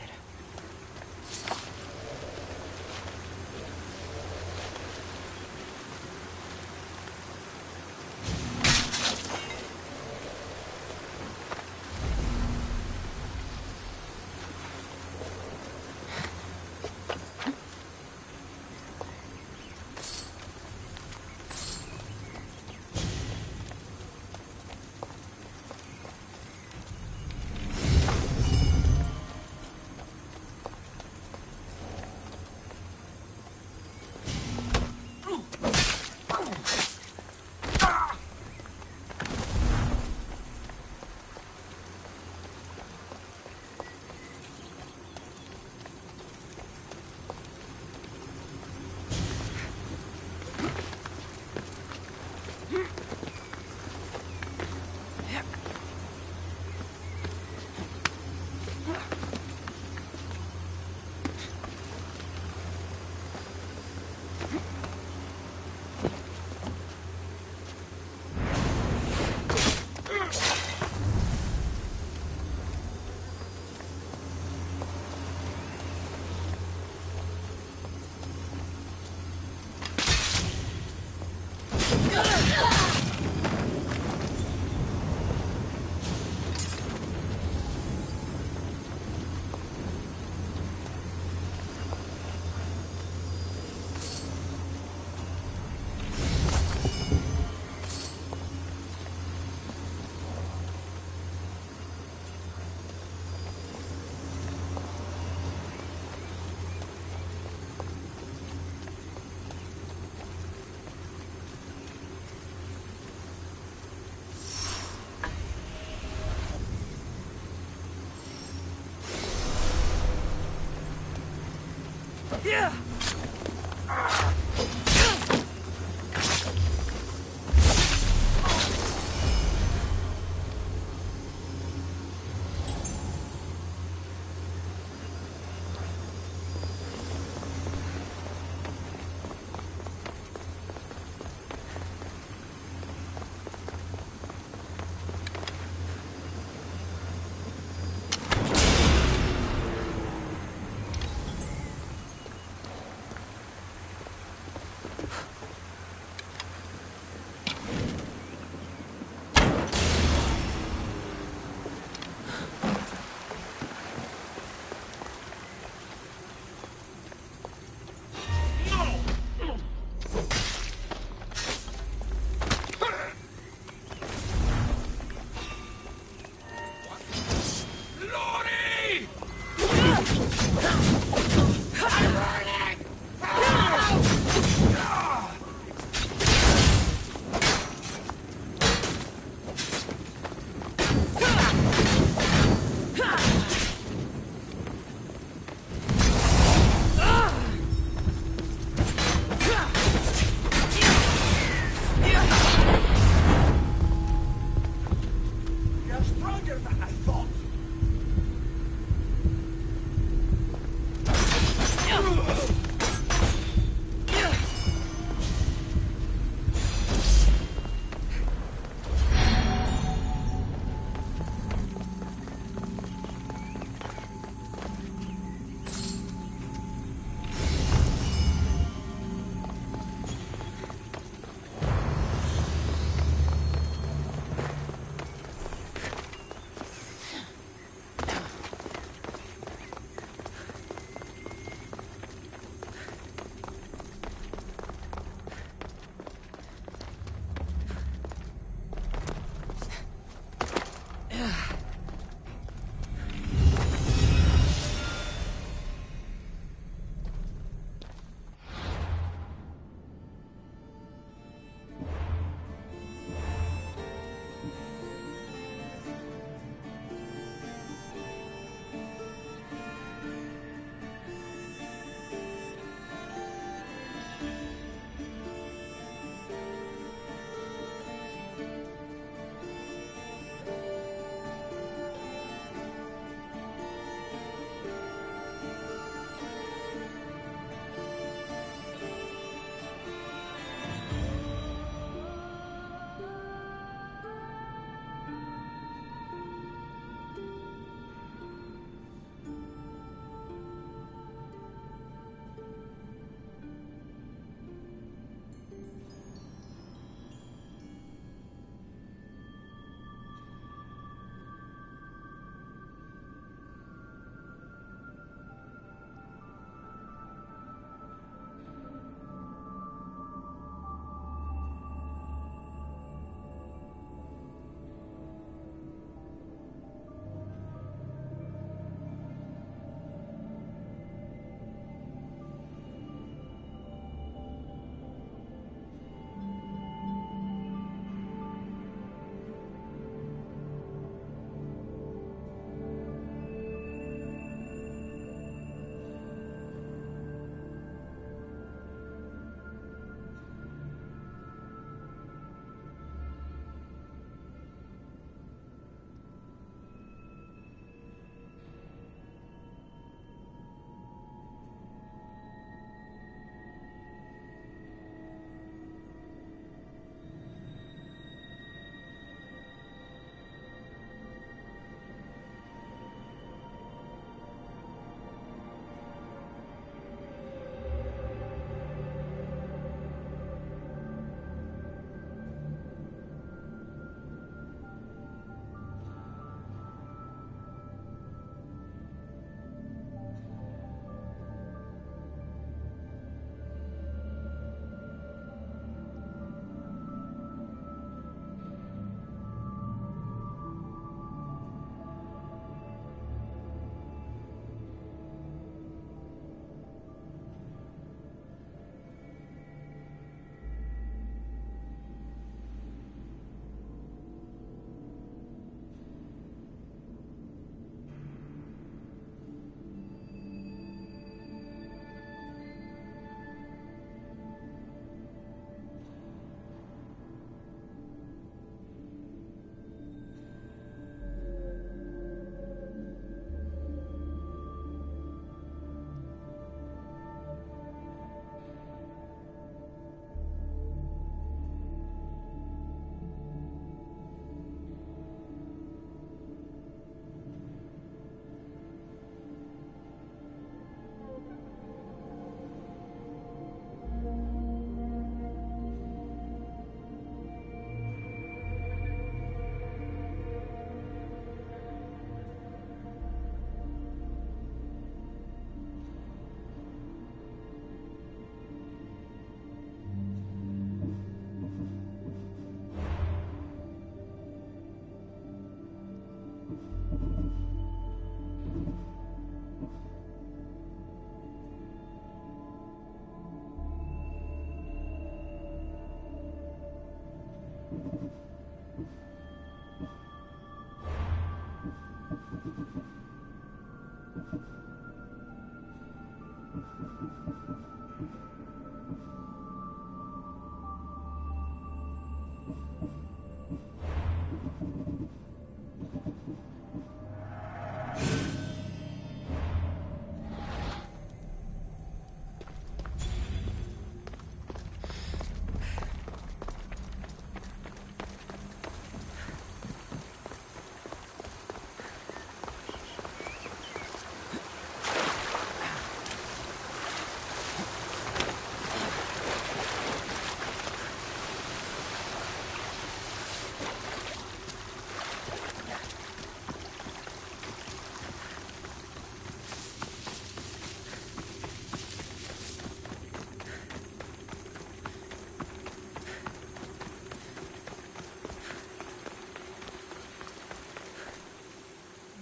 Yeah!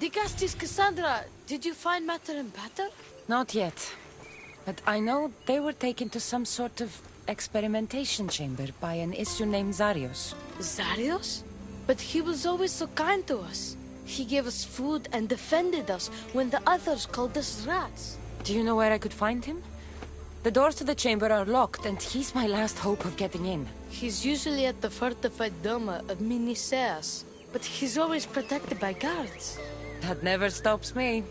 Nicastis Cassandra, did you find Matter and Pater? Not yet. But I know they were taken to some sort of experimentation chamber by an issue named Zarios. Zarios? But he was always so kind to us. He gave us food and defended us when the others called us rats. Do you know where I could find him? The doors to the chamber are locked, and he's my last hope of getting in. He's usually at the fortified Doma of Miniseas, but he's always protected by guards. That never stops me.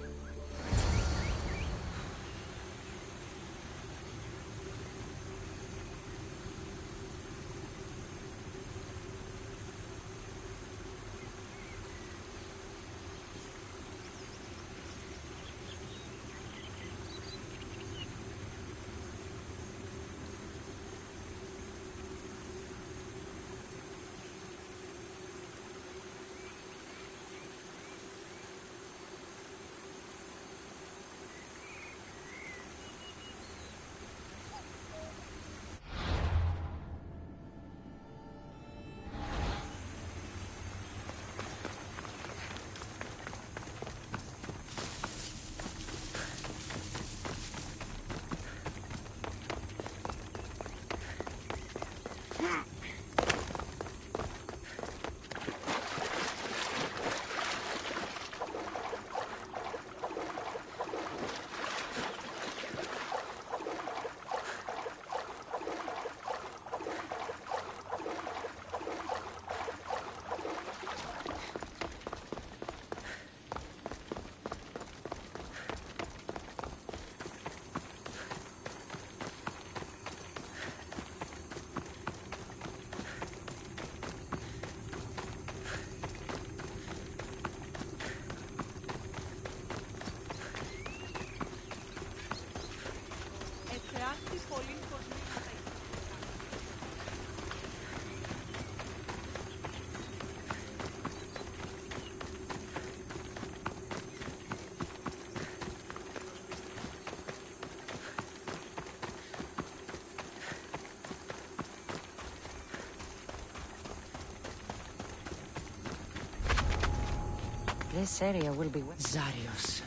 This area will be... Zarios,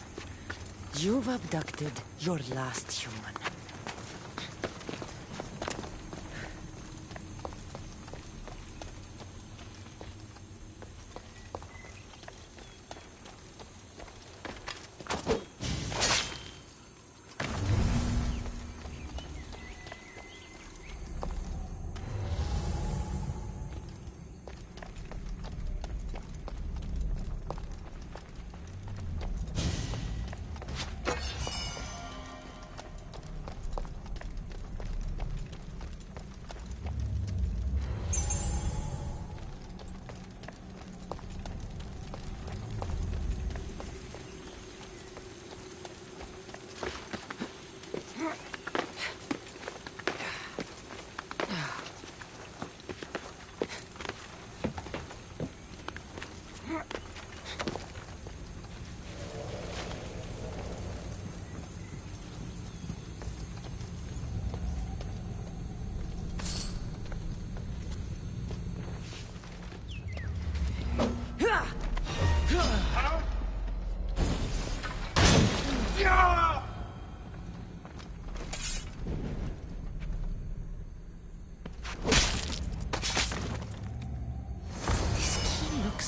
you've abducted your last human.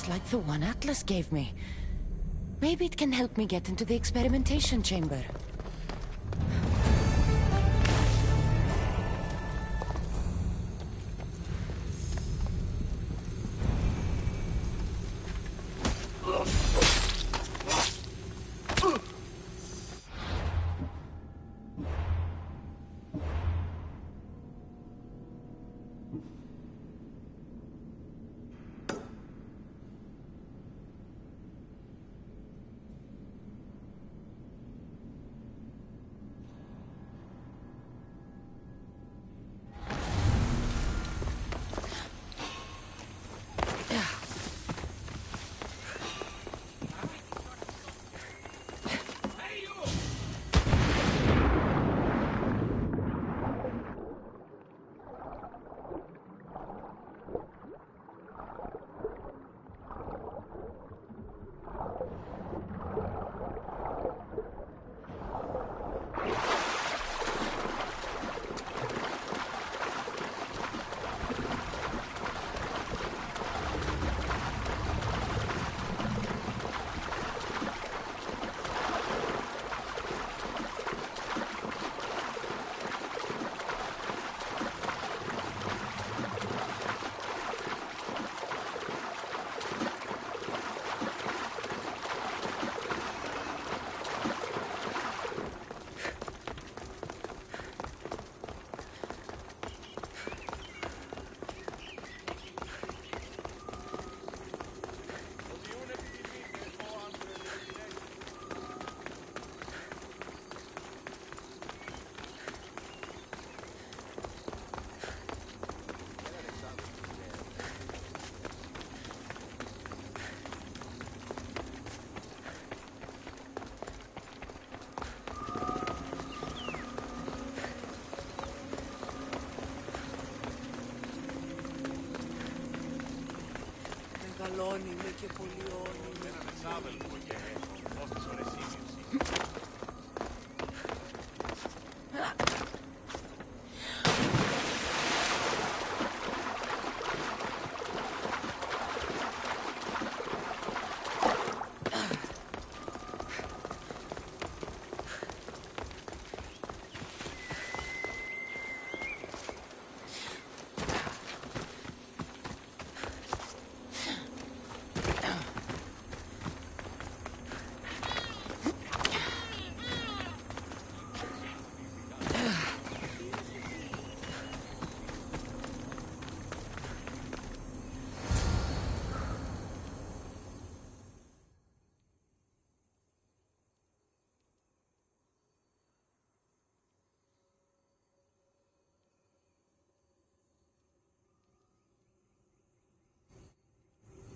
Like the one Atlas gave me. Maybe it can help me get into the experimentation chamber. μεγαλώνει με και πολιώνει. Έναν εξάδελφο και όσες ώρες ίδιος.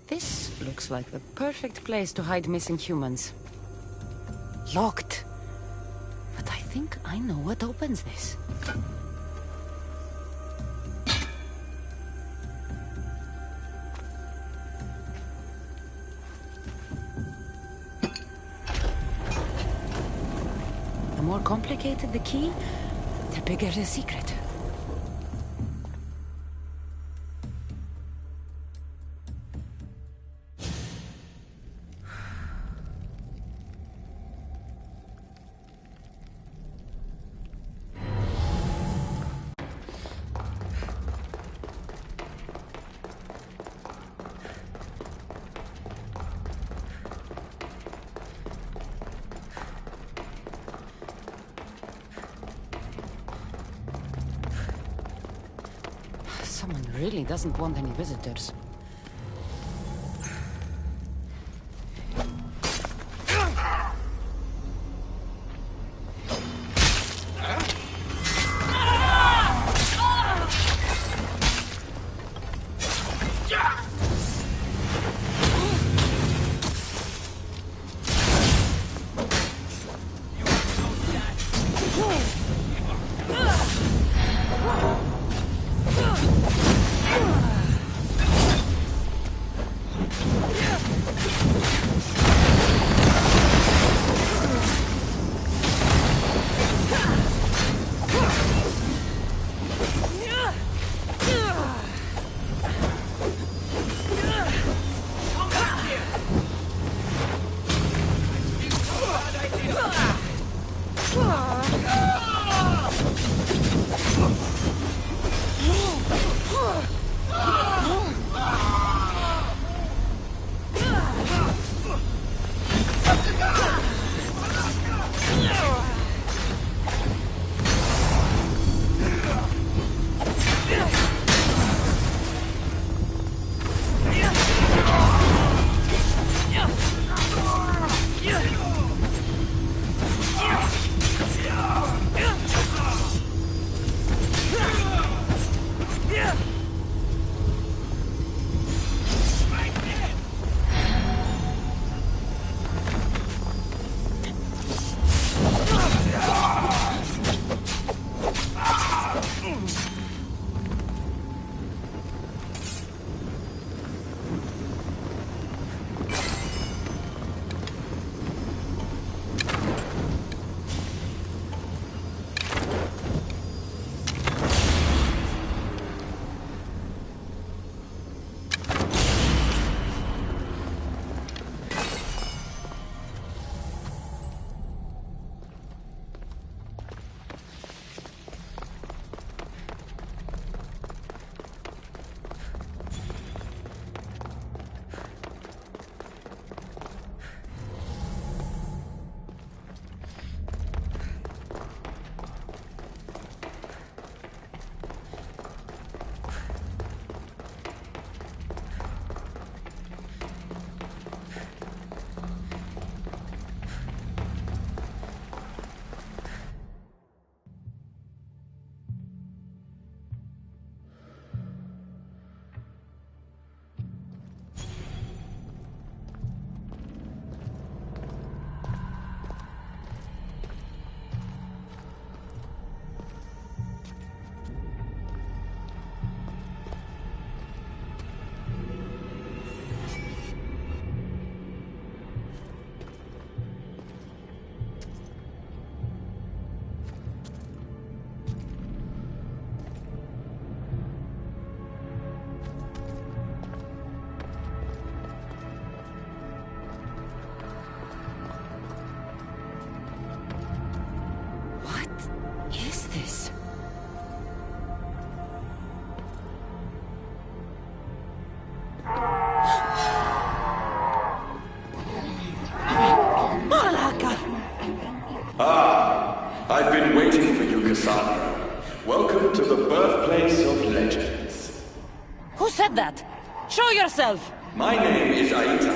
This looks like the perfect place to hide missing humans. Locked. But I think I know what opens this. The more complicated the key, the bigger the secret. Someone really doesn't want any visitors. waiting for you, Cassandra. Welcome to the birthplace of legends. Who said that? Show yourself! My name is Aita.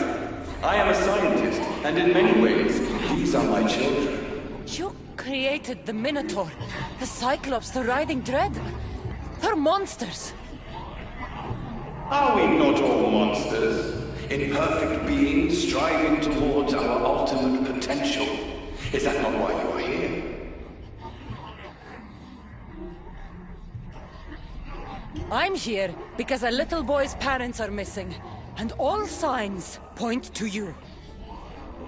I am a scientist, and in many ways, these are my children. You created the Minotaur, the Cyclops, the Riding Dread. They're monsters. Are we not all monsters? Imperfect beings striving towards our ultimate potential. Is that not why you are here? I'm here because a little boy's parents are missing, and all signs point to you.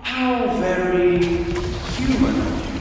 How very human of you.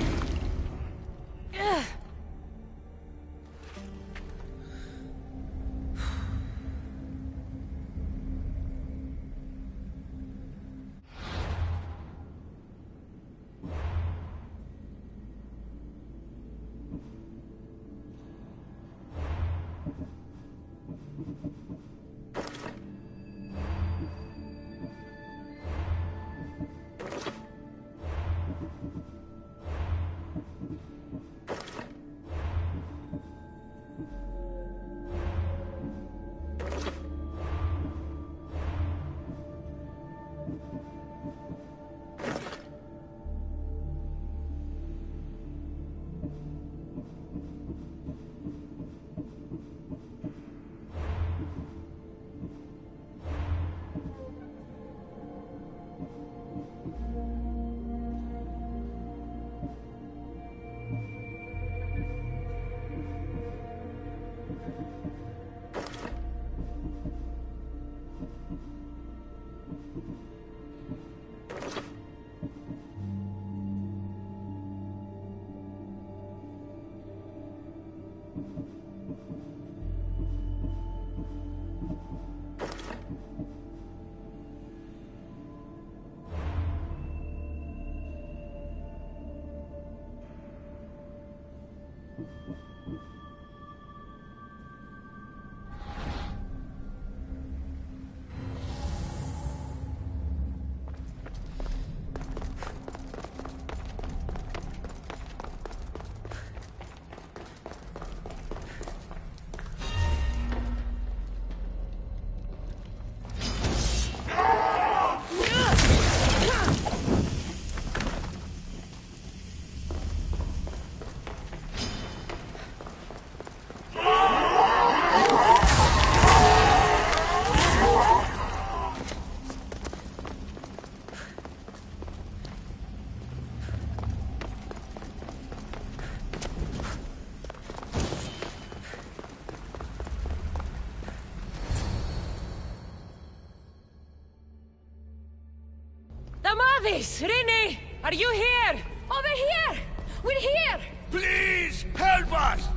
Rini! Are you here? Over here! We're here! Please, help us!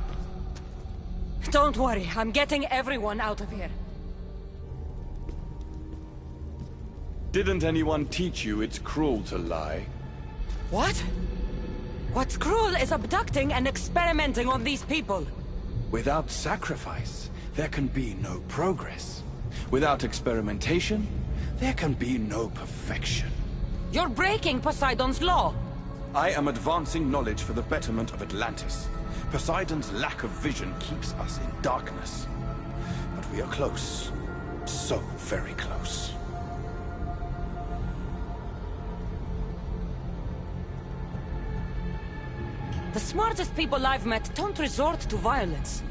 Don't worry, I'm getting everyone out of here. Didn't anyone teach you it's cruel to lie? What? What's cruel is abducting and experimenting on these people. Without sacrifice, there can be no progress. Without experimentation, there can be no perfection. You're breaking Poseidon's law! I am advancing knowledge for the betterment of Atlantis. Poseidon's lack of vision keeps us in darkness. But we are close. So very close. The smartest people I've met don't resort to violence.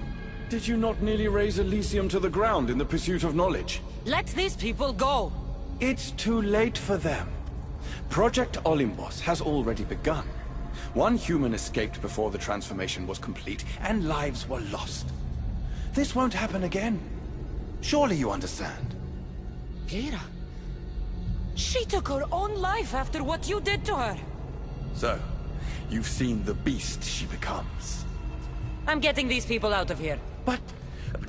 Did you not nearly raise Elysium to the ground in the pursuit of knowledge? Let these people go! It's too late for them. Project Olympus has already begun. One human escaped before the transformation was complete, and lives were lost. This won't happen again. Surely you understand. Lyra? She took her own life after what you did to her. So, you've seen the beast she becomes. I'm getting these people out of here. But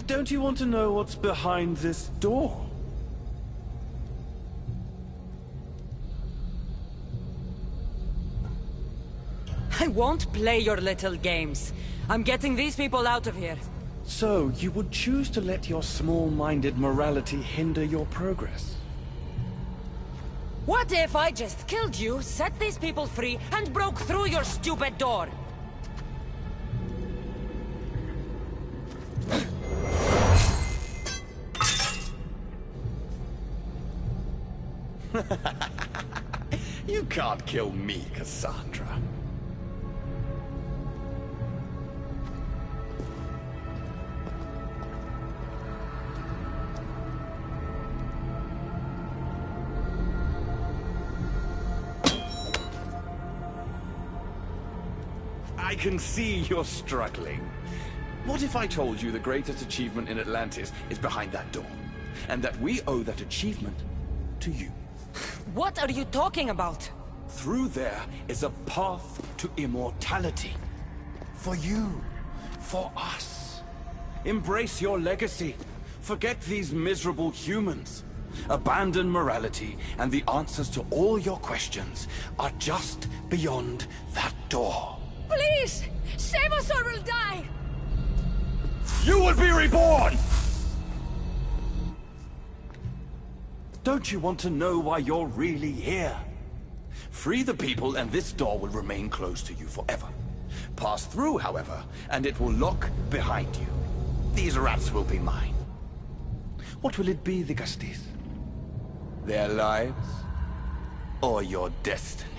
don't you want to know what's behind this door? I won't play your little games. I'm getting these people out of here. So, you would choose to let your small-minded morality hinder your progress? What if I just killed you, set these people free, and broke through your stupid door? You can't kill me, Cassandra. I can see you're struggling. What if I told you the greatest achievement in Atlantis is behind that door? And that we owe that achievement to you? What are you talking about? Through there is a path to immortality. For you. For us. Embrace your legacy. Forget these miserable humans. Abandon morality, and the answers to all your questions are just beyond that door. Please! Save us or we'll die! You will be reborn! Don't you want to know why you're really here? Free the people and this door will remain closed to you forever. Pass through, however, and it will lock behind you. These rats will be mine. What will it be, the Gusties? Their lives? Or your destiny?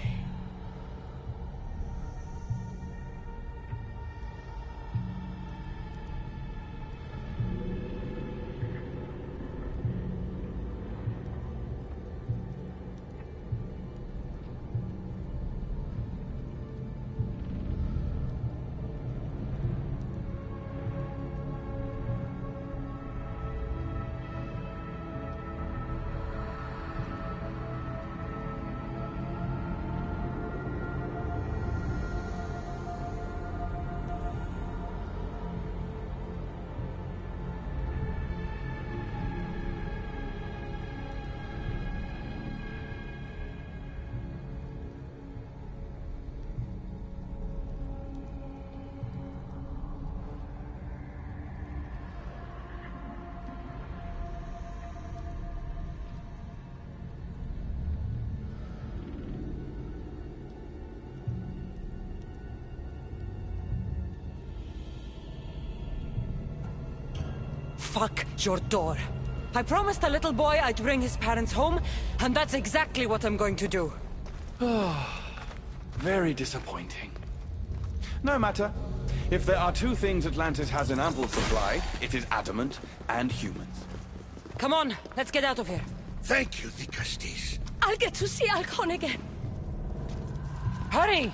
Fuck your door. I promised the little boy I'd bring his parents home, and that's exactly what I'm going to do. Very disappointing. No matter. If there are two things Atlantis has in ample supply, it is adamant and humans. Come on, let's get out of here. Thank you, the Gusties. I'll get to see Alcon again. Hurry!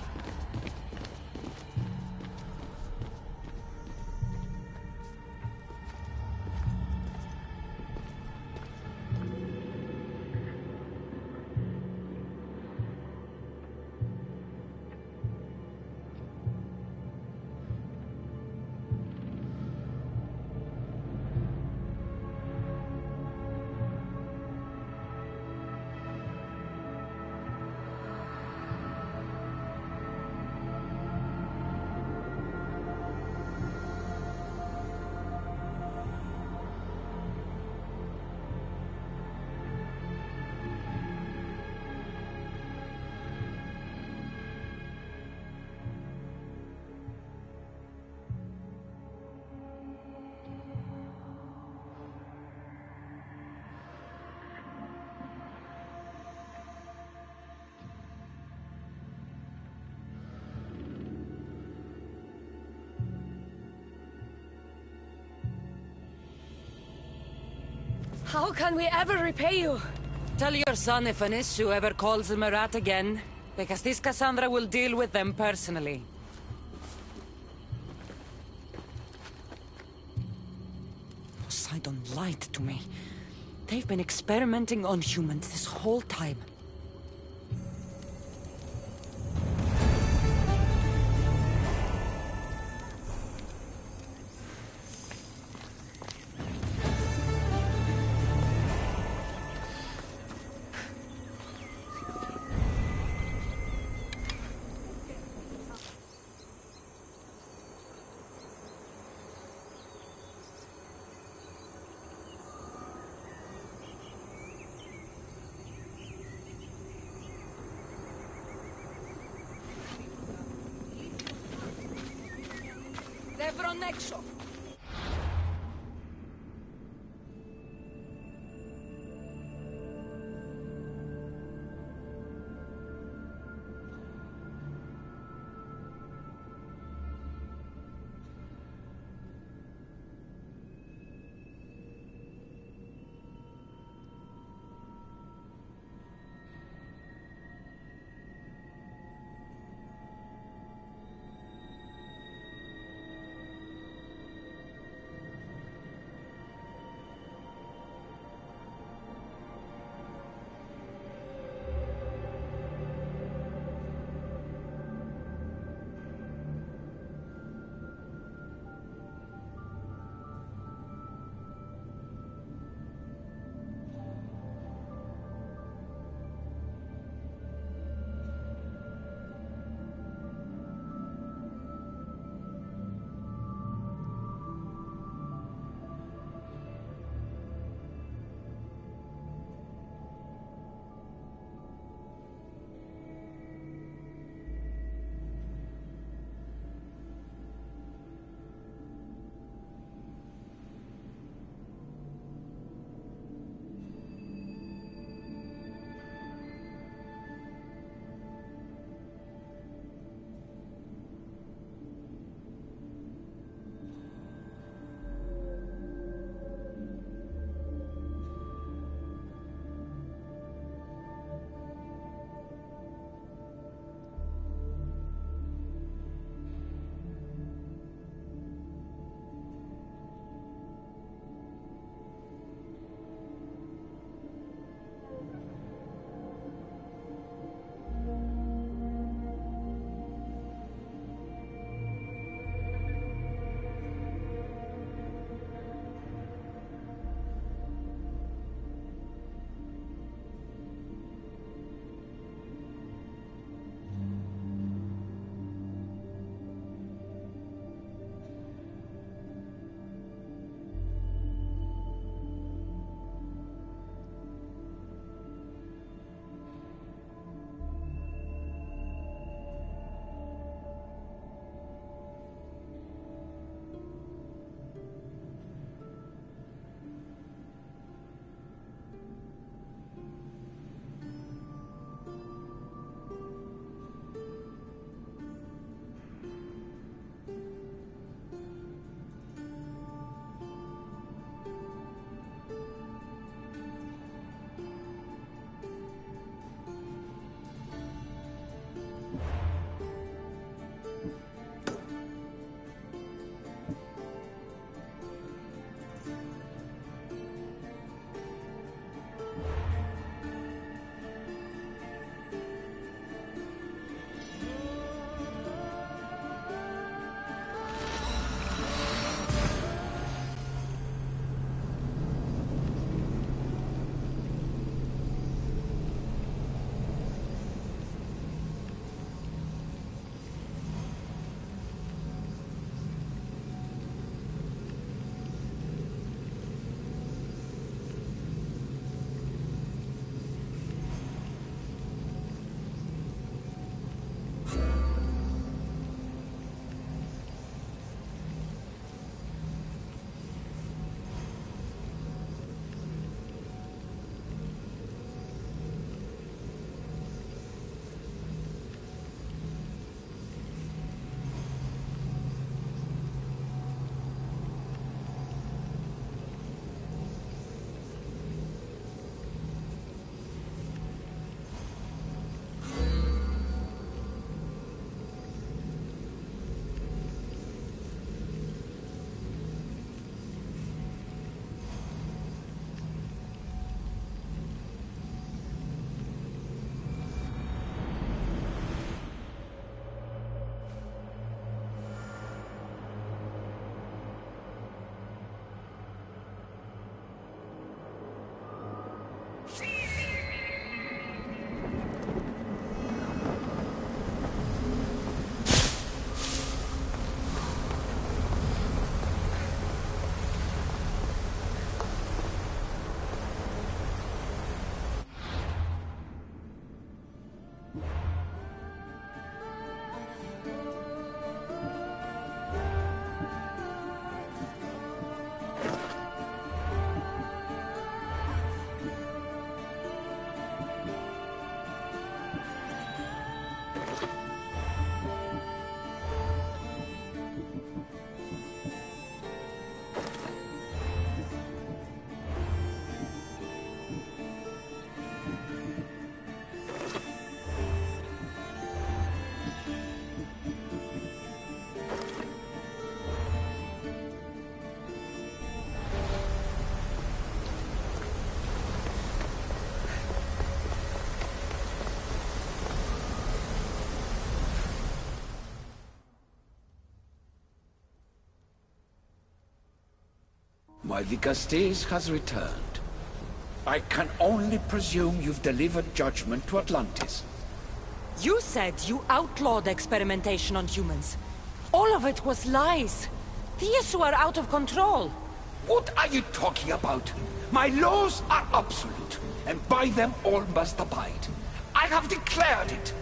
How can we ever repay you? Tell your son if an issue ever calls him a rat again, because this Cassandra will deal with them personally. Poseidon lied to me. They've been experimenting on humans this whole time. My Dicastes has returned. I can only presume you've delivered judgment to Atlantis. You said you outlawed experimentation on humans. All of it was lies. The Isu are out of control. What are you talking about? My laws are absolute, and by them all must abide. I have declared it.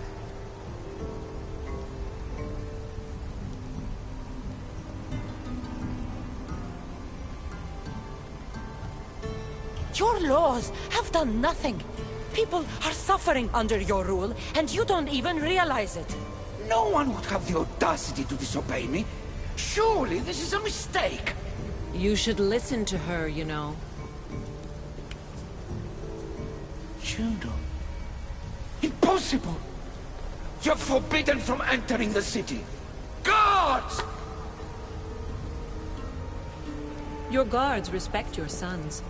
Your laws have done nothing. People are suffering under your rule, and you don't even realize it. No one would have the audacity to disobey me. Surely this is a mistake. You should listen to her, you know. Juno. Impossible! You're forbidden from entering the city. Guards! Your guards respect your sons.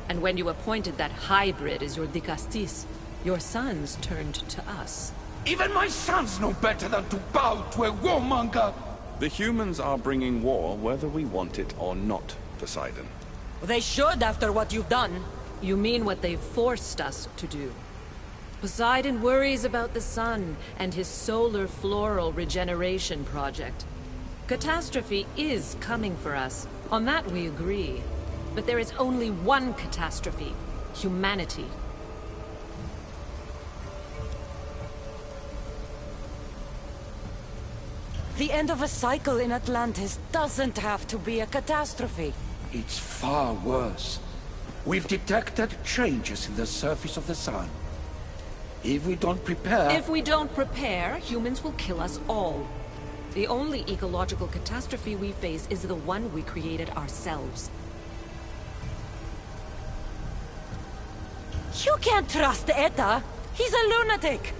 And when you appointed that hybrid as your Dicastis, your sons turned to us. Even my sons know better than to bow to a warmonger! The humans are bringing war whether we want it or not, Poseidon. They should after what you've done. You mean what they've forced us to do. Poseidon worries about the sun and his solar floral regeneration project. Catastrophe is coming for us. On that we agree. But there is only one catastrophe: humanity. The end of a cycle in Atlantis doesn't have to be a catastrophe. It's far worse. We've detected changes in the surface of the sun. If we don't prepare... If we don't prepare, humans will kill us all. The only ecological catastrophe we face is the one we created ourselves. You can't trust Eta. He's a lunatic.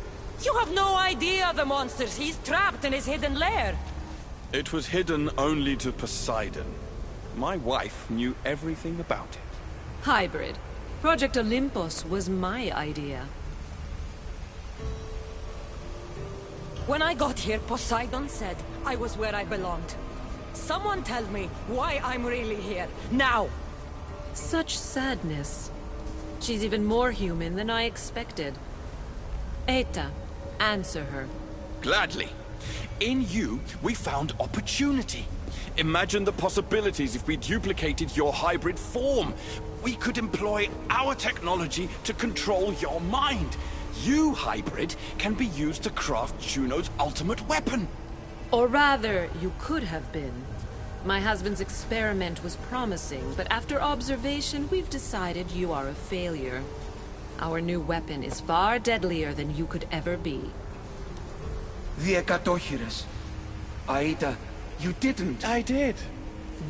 You have no idea the monsters he's trapped in his hidden lair. It was hidden only to Poseidon. My wife knew everything about it. Hybrid. Project Olympus was my idea. When I got here, Poseidon said I was where I belonged. Someone tell me why I'm really here, now! Such sadness. She's even more human than I expected. Eta, answer her. Gladly. In you, we found opportunity. Imagine the possibilities if we duplicated your hybrid form. We could employ our technology to control your mind. You, hybrid, can be used to craft Juno's ultimate weapon. Or rather, you could have been. My husband's experiment was promising, but after observation, we've decided you are a failure. Our new weapon is far deadlier than you could ever be. The Ekatochires. Aida, you didn't. I did.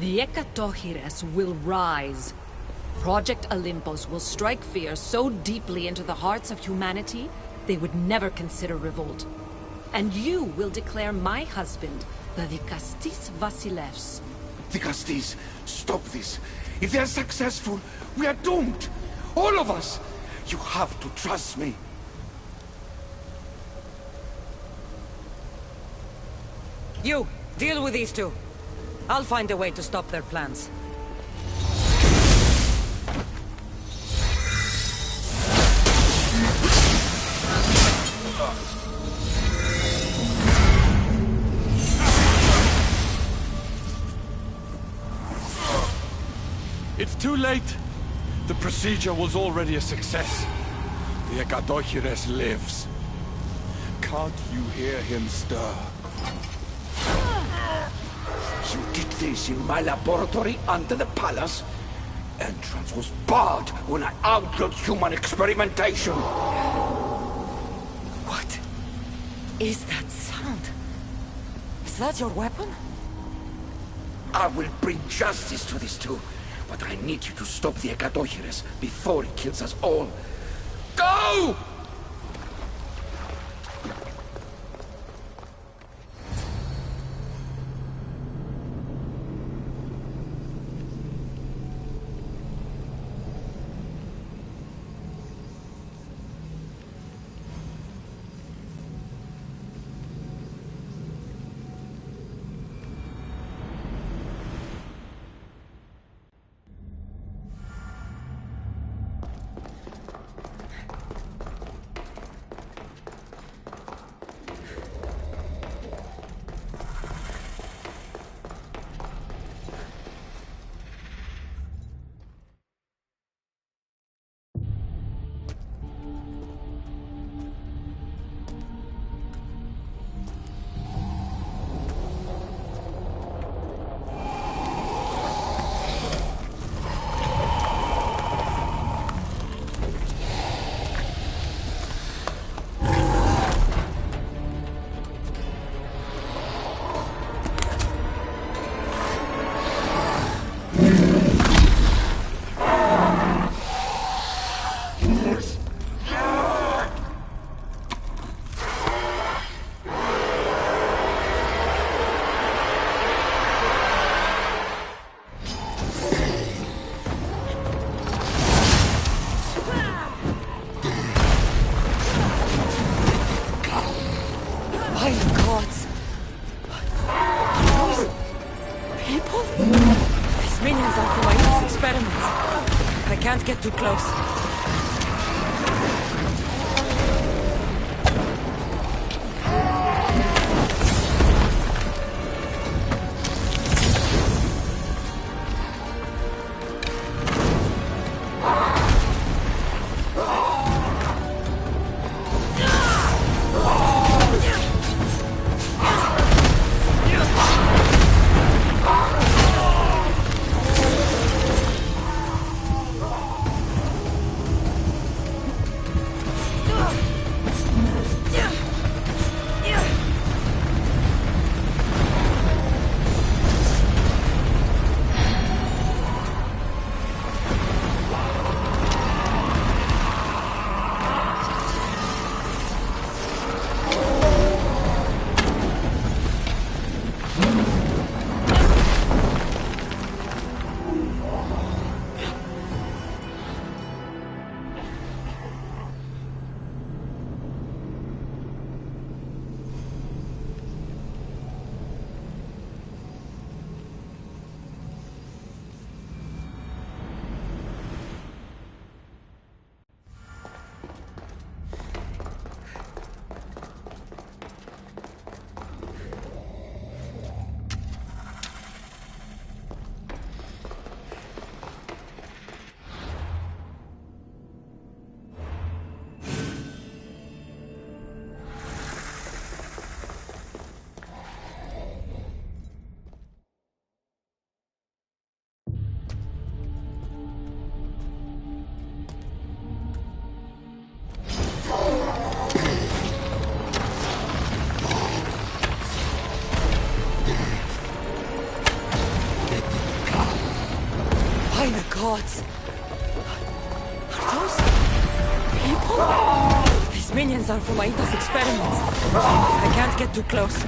The Ekatochires will rise. Project Olympus will strike fear so deeply into the hearts of humanity, they would never consider revolt. And you will declare my husband the Dicastis Vasilevs. Dicastis, stop this. If they are successful, we are doomed. All of us. You have to trust me. You, deal with these two. I'll find a way to stop their plans. It's too late. The procedure was already a success. The Ekatochires lives. Can't you hear him stir? You did this in my laboratory under the palace. Entrance was barred when I outlawed human experimentation. What is that sound? Is that your weapon? I will bring justice to these two, but I need you to stop the Ekatochires before it kills us all. Go! can't get too close. Gods! Are those people? These minions are from Aita's experiments. I can't get too close.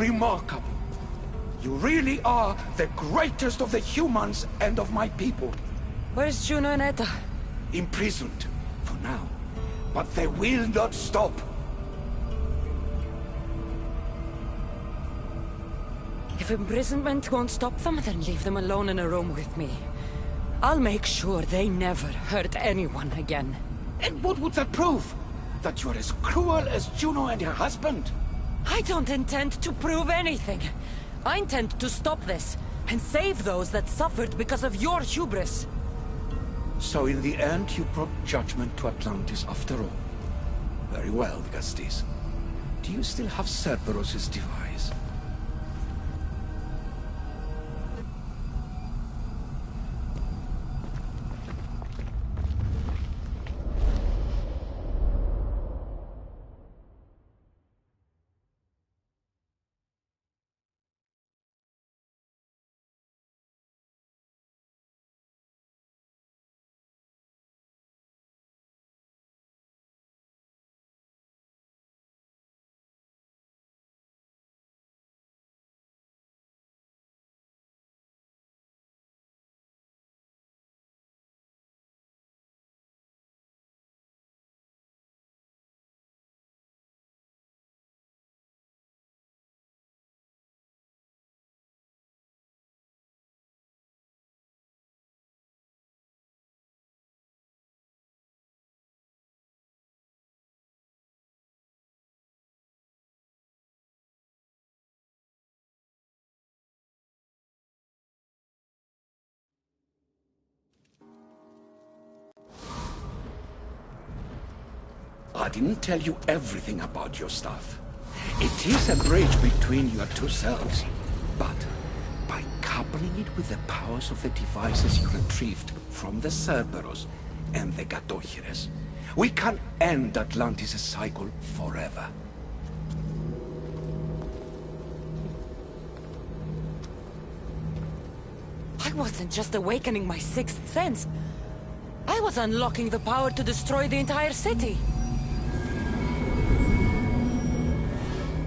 Remarkable. You really are the greatest of the humans and of my people. Where's Juno and Etta? Imprisoned, for now. But they will not stop. If imprisonment won't stop them, then leave them alone in a room with me. I'll make sure they never hurt anyone again. And what would that prove? That you're as cruel as Juno and her husband? I don't intend to prove anything. I intend to stop this, and save those that suffered because of your hubris. So in the end, you brought judgment to Atlantis after all. Very well, Gastis. Do you still have Cerberus' device? I didn't tell you everything about your stuff. It is a bridge between your two selves. But by coupling it with the powers of the devices you retrieved from the Cerberus and the Gatochires, we can end Atlantis' cycle forever. I wasn't just awakening my sixth sense. I was unlocking the power to destroy the entire city.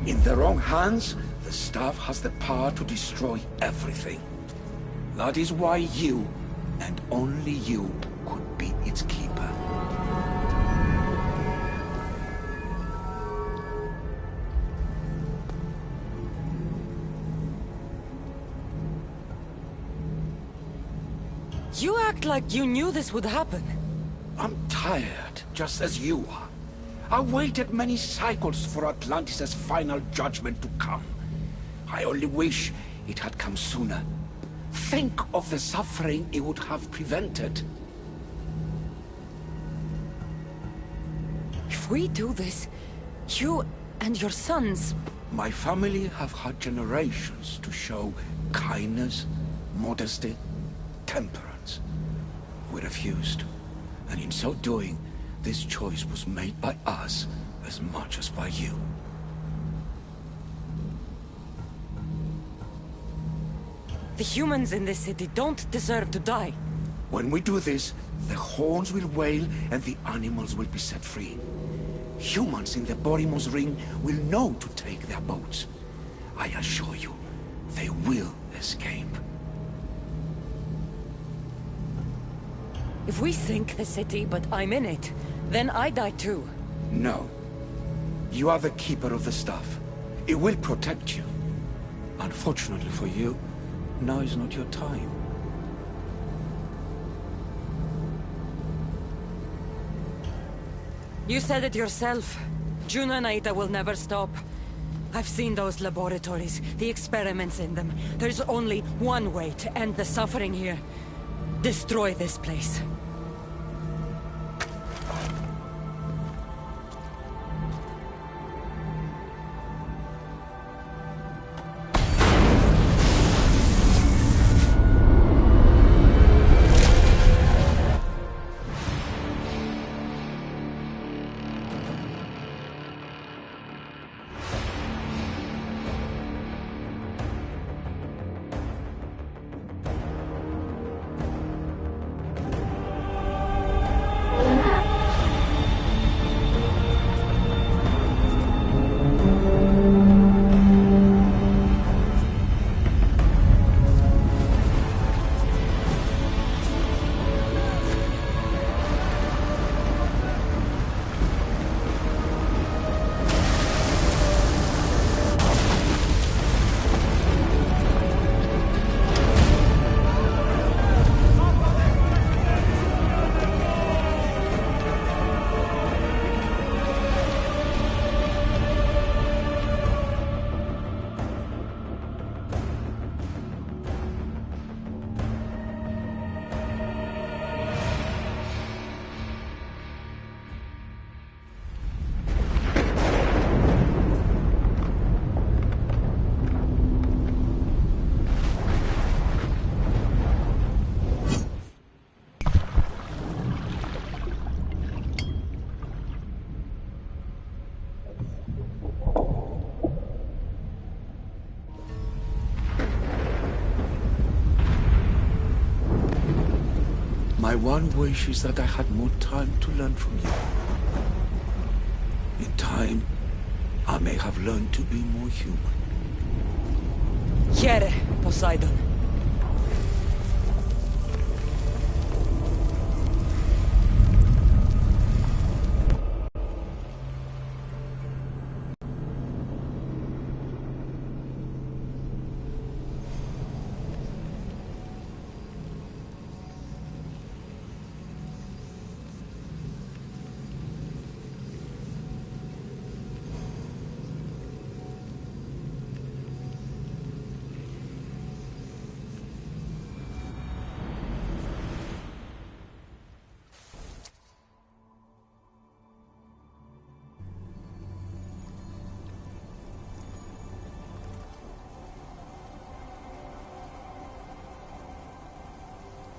In the wrong hands, the staff has the power to destroy everything. That is why you, and only you, could be its keeper. You act like you knew this would happen. I'm tired, just as you are. I waited many cycles for Atlantis' final judgment to come. I only wish it had come sooner. Think of the suffering it would have prevented. If we do this, you and your sons... My family have had generations to show kindness, modesty, temperance. We refused, and in so doing, this choice was made by us as much as by you. The humans in this city don't deserve to die. When we do this, the horns will wail and the animals will be set free. Humans in the Borimos Ring will know to take their boats. I assure you, they will escape. If we sink the city, but I'm in it, then I die too. No. You are the keeper of the stuff. It will protect you. Unfortunately for you, now is not your time. You said it yourself. Juno and Aita will never stop. I've seen those laboratories, the experiments in them. There's only one way to end the suffering here. Destroy this place. My one wish is that I had more time to learn from you. In time, I may have learned to be more human. Here, Poseidon.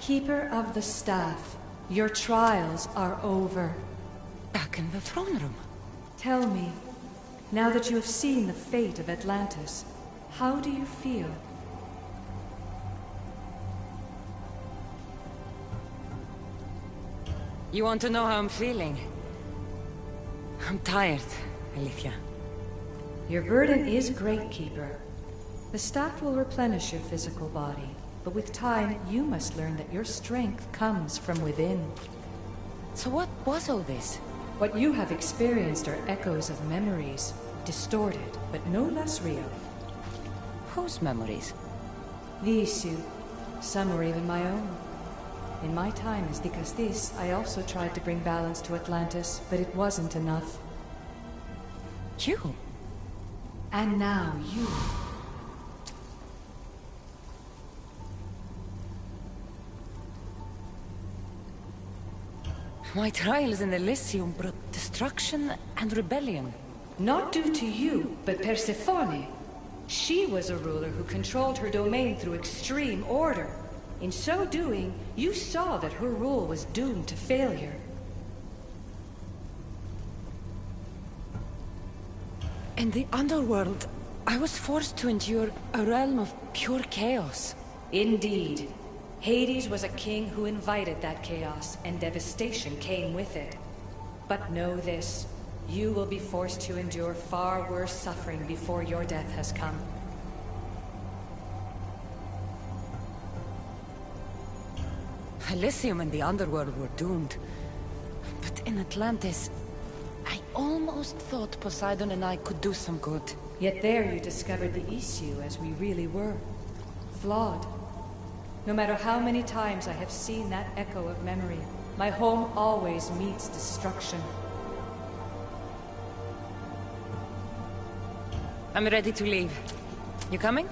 Keeper of the Staff, your trials are over. Back in the throne room. Tell me, now that you have seen the fate of Atlantis, how do you feel? You want to know how I'm feeling? I'm tired, Alethea. Your burden is great, Keeper. The staff will replenish your physical body, but with time, you must learn that your strength comes from within. So what was all this? What you have experienced are echoes of memories, distorted, but no less real. Whose memories? The issue. Some were even my own. In my time as Dikastis, I also tried to bring balance to Atlantis, but it wasn't enough. You? And now you. My trials in Elysium brought destruction and rebellion. Not due to you, but Persephone. She was a ruler who controlled her domain through extreme order. In so doing, you saw that her rule was doomed to failure. In the underworld, I was forced to endure a realm of pure chaos. Indeed. Hades was a king who invited that chaos, and devastation came with it. But know this, you will be forced to endure far worse suffering before your death has come. Elysium and the underworld were doomed. But in Atlantis, I almost thought Poseidon and I could do some good. Yet there you discovered the issue as we really were. Flawed. No matter how many times I have seen that echo of memory, my home always meets destruction. I'm ready to leave. You coming?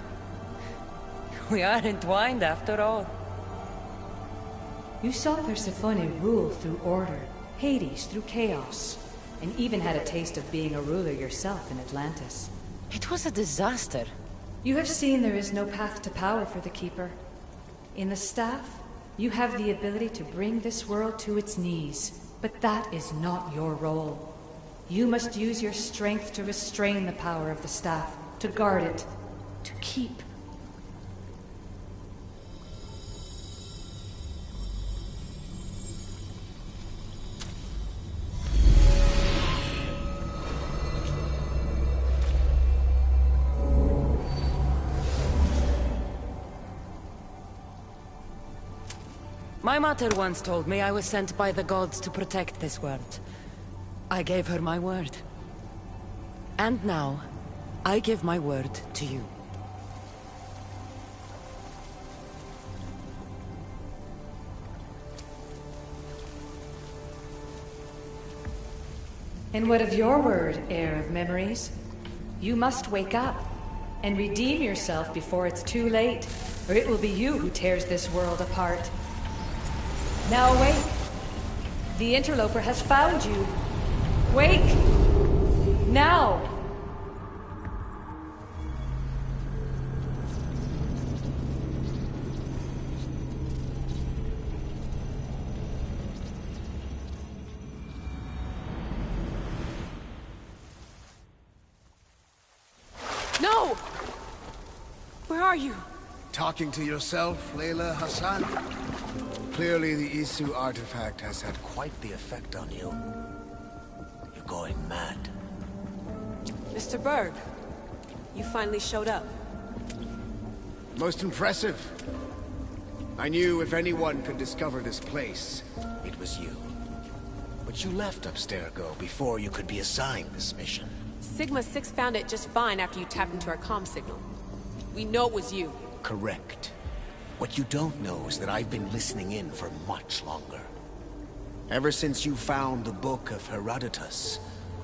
We are entwined after all. You saw Persephone rule through order, Hades through chaos, and even had a taste of being a ruler yourself in Atlantis. It was a disaster. You have seen there is no path to power for the Keeper. In the staff, you have the ability to bring this world to its knees, but that is not your role. You must use your strength to restrain the power of the staff, to guard it, to keep. My mother once told me I was sent by the gods to protect this world. I gave her my word. And now, I give my word to you. And what of your word, heir of memories? You must wake up and redeem yourself before it's too late, or it will be you who tears this world apart. Now awake! The interloper has found you! Wake! Now! No! Where are you? Talking to yourself, Layla Hassan? Clearly the Isu artifact has had quite the effect on you. You're going mad. Mr. Berg, you finally showed up. Most impressive. I knew if anyone could discover this place, it was you. But you left Abstergo before you could be assigned this mission. Sigma 6 found it just fine after you tapped into our comm signal. We know it was you. Correct. What you don't know is that I've been listening in for much longer. Ever since you found the Book of Herodotus,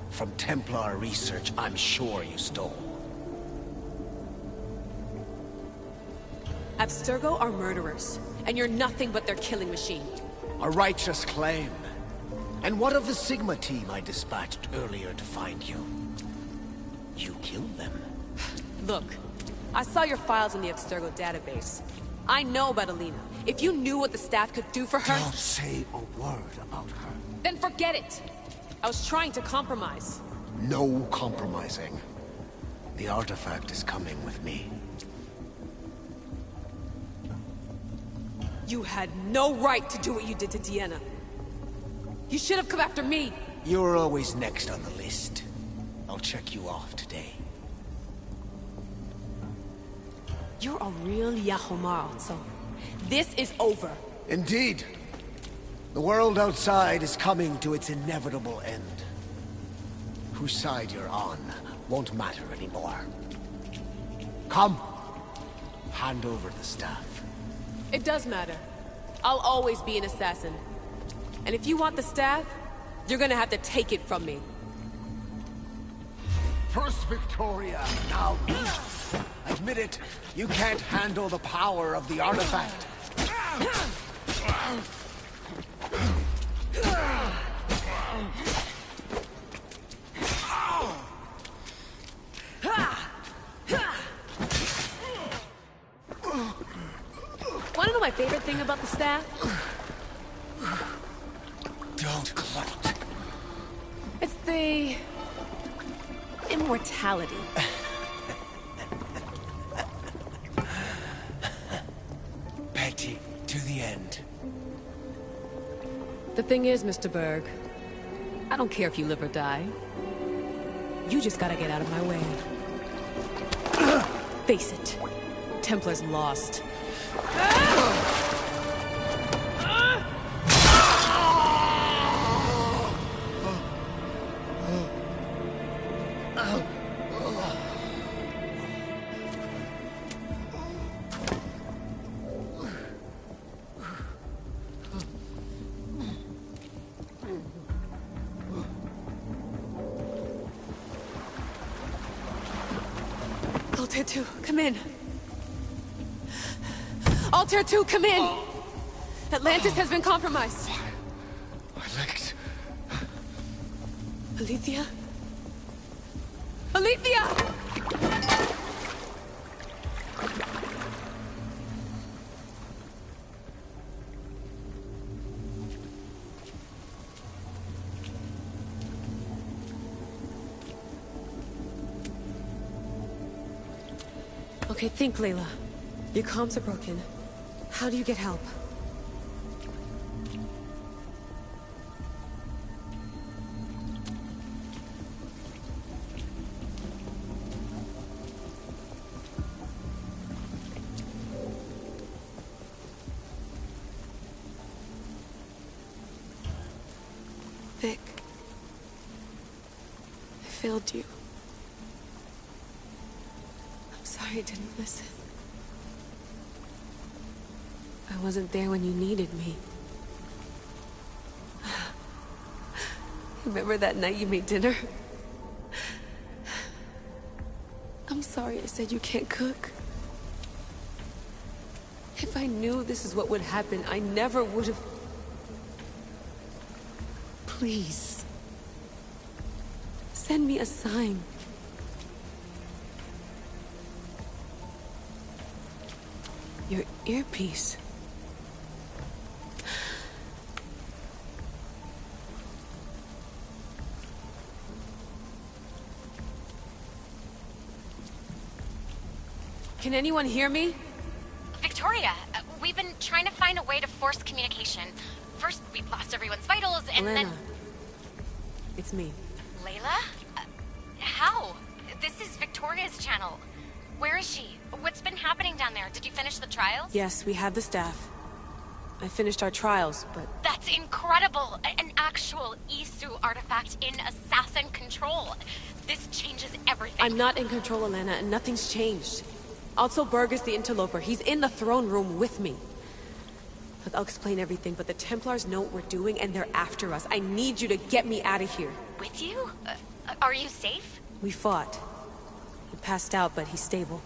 from Templar research I'm sure you stole. Abstergo are murderers, and you're nothing but their killing machine. A righteous claim. And what of the Sigma team I dispatched earlier to find you? You killed them. Look, I saw your files in the Abstergo database. I know about Alina. If you knew what the staff could do for her... Don't say a word about her. Then forget it! I was trying to compromise. No compromising. The artifact is coming with me. You had no right to do what you did to Deanna. You should have come after me! You're always next on the list. I'll check you off today. You're a real Yahomar, so this is over. Indeed. The world outside is coming to its inevitable end. Whose side you're on won't matter anymore. Come. Hand over the staff. It does matter. I'll always be an assassin. And if you want the staff, you're gonna have to take it from me. First Victoria, now me. Admit it, you can't handle the power of the artifact. Wanna know my favorite thing about the staff? Don't gloat. It's the... immortality. Petty to the end. The thing is, Mr. Berg, I don't care if you live or die. You just gotta get out of my way. Face it, Templar's lost. Altair 2, come in. Altair 2, come in! Atlantis has been compromised. My legs. Alethea? Alethea! Okay, think, Layla. Your comms are broken. How do you get help? Vic, I failed you. I'm sorry I didn't listen. I wasn't there when you needed me. Remember that night you made dinner? I'm sorry I said you can't cook. If I knew this is what would happen, I never would have... Please. Send me a sign. Your earpiece. Can anyone hear me? Victoria, We've been trying to find a way to force communication. First, we lost everyone's vitals, and Elena. then... It's me. Layla? How? This is Victoria's channel. Where is she? What's been happening down there? Did you finish the trials? Yes, we have the staff. I finished our trials, but... That's incredible! An actual Isu artifact in assassin control. This changes everything. I'm not in control, Elena, and nothing's changed. Also, Burgess the Interloper. He's in the throne room with me. Look, I'll explain everything, but the Templars know what we're doing, and they're after us. I need you to get me out of here. With you? Are you safe? We fought. He passed out, but he's stable.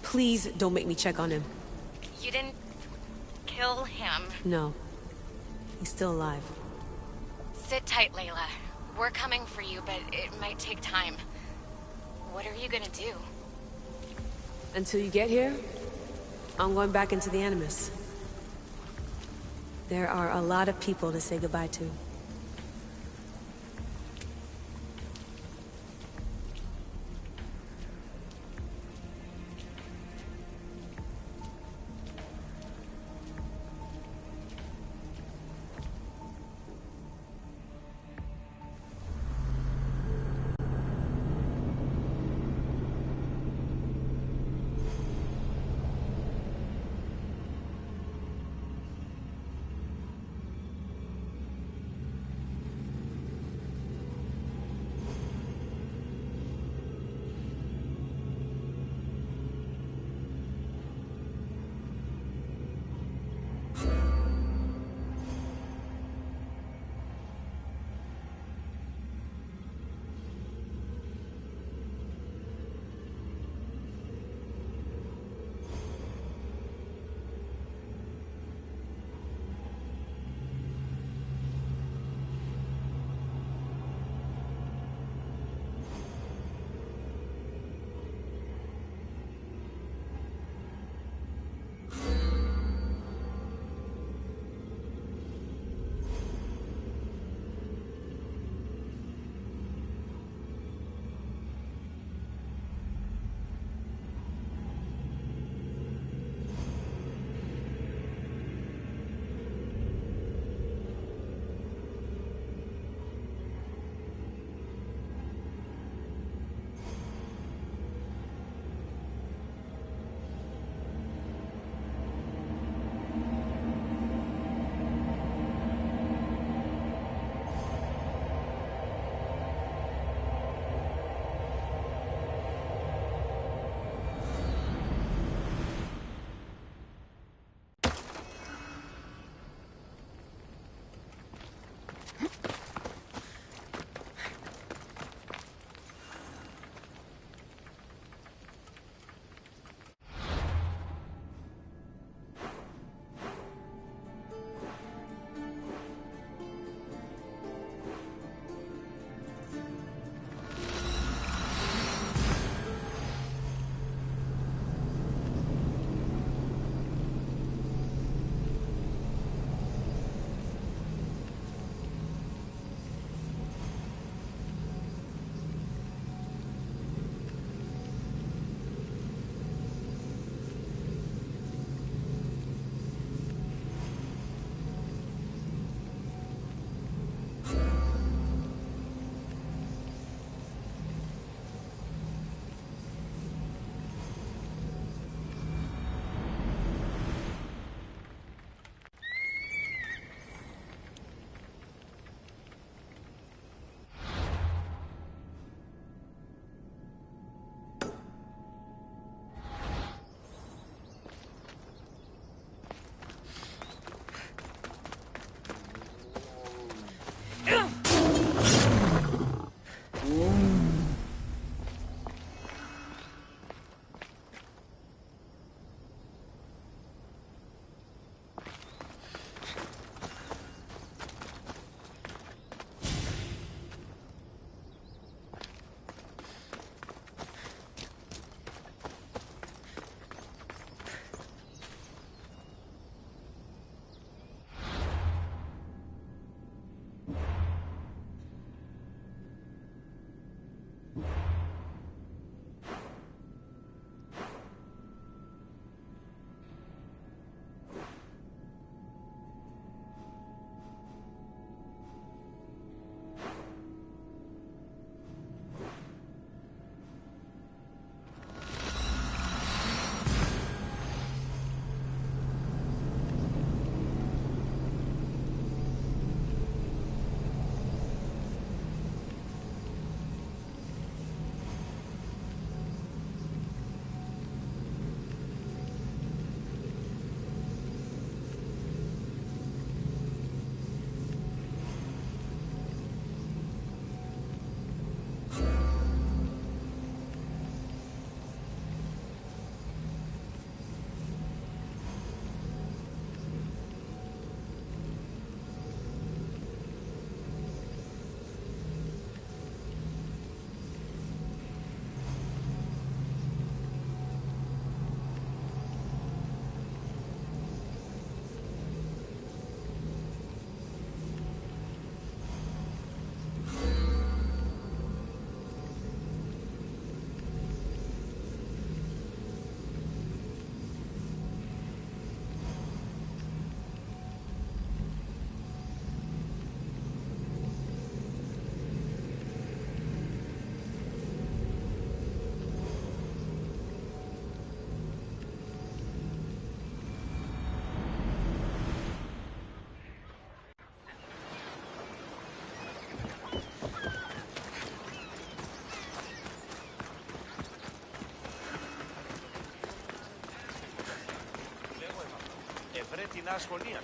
Please don't make me check on him. You didn't... kill him? No. He's still alive. Sit tight, Layla. We're coming for you, but it might take time. What are you gonna do? Until you get here, I'm going back into the Animus. There are a lot of people to say goodbye to. κοινά σχολεία.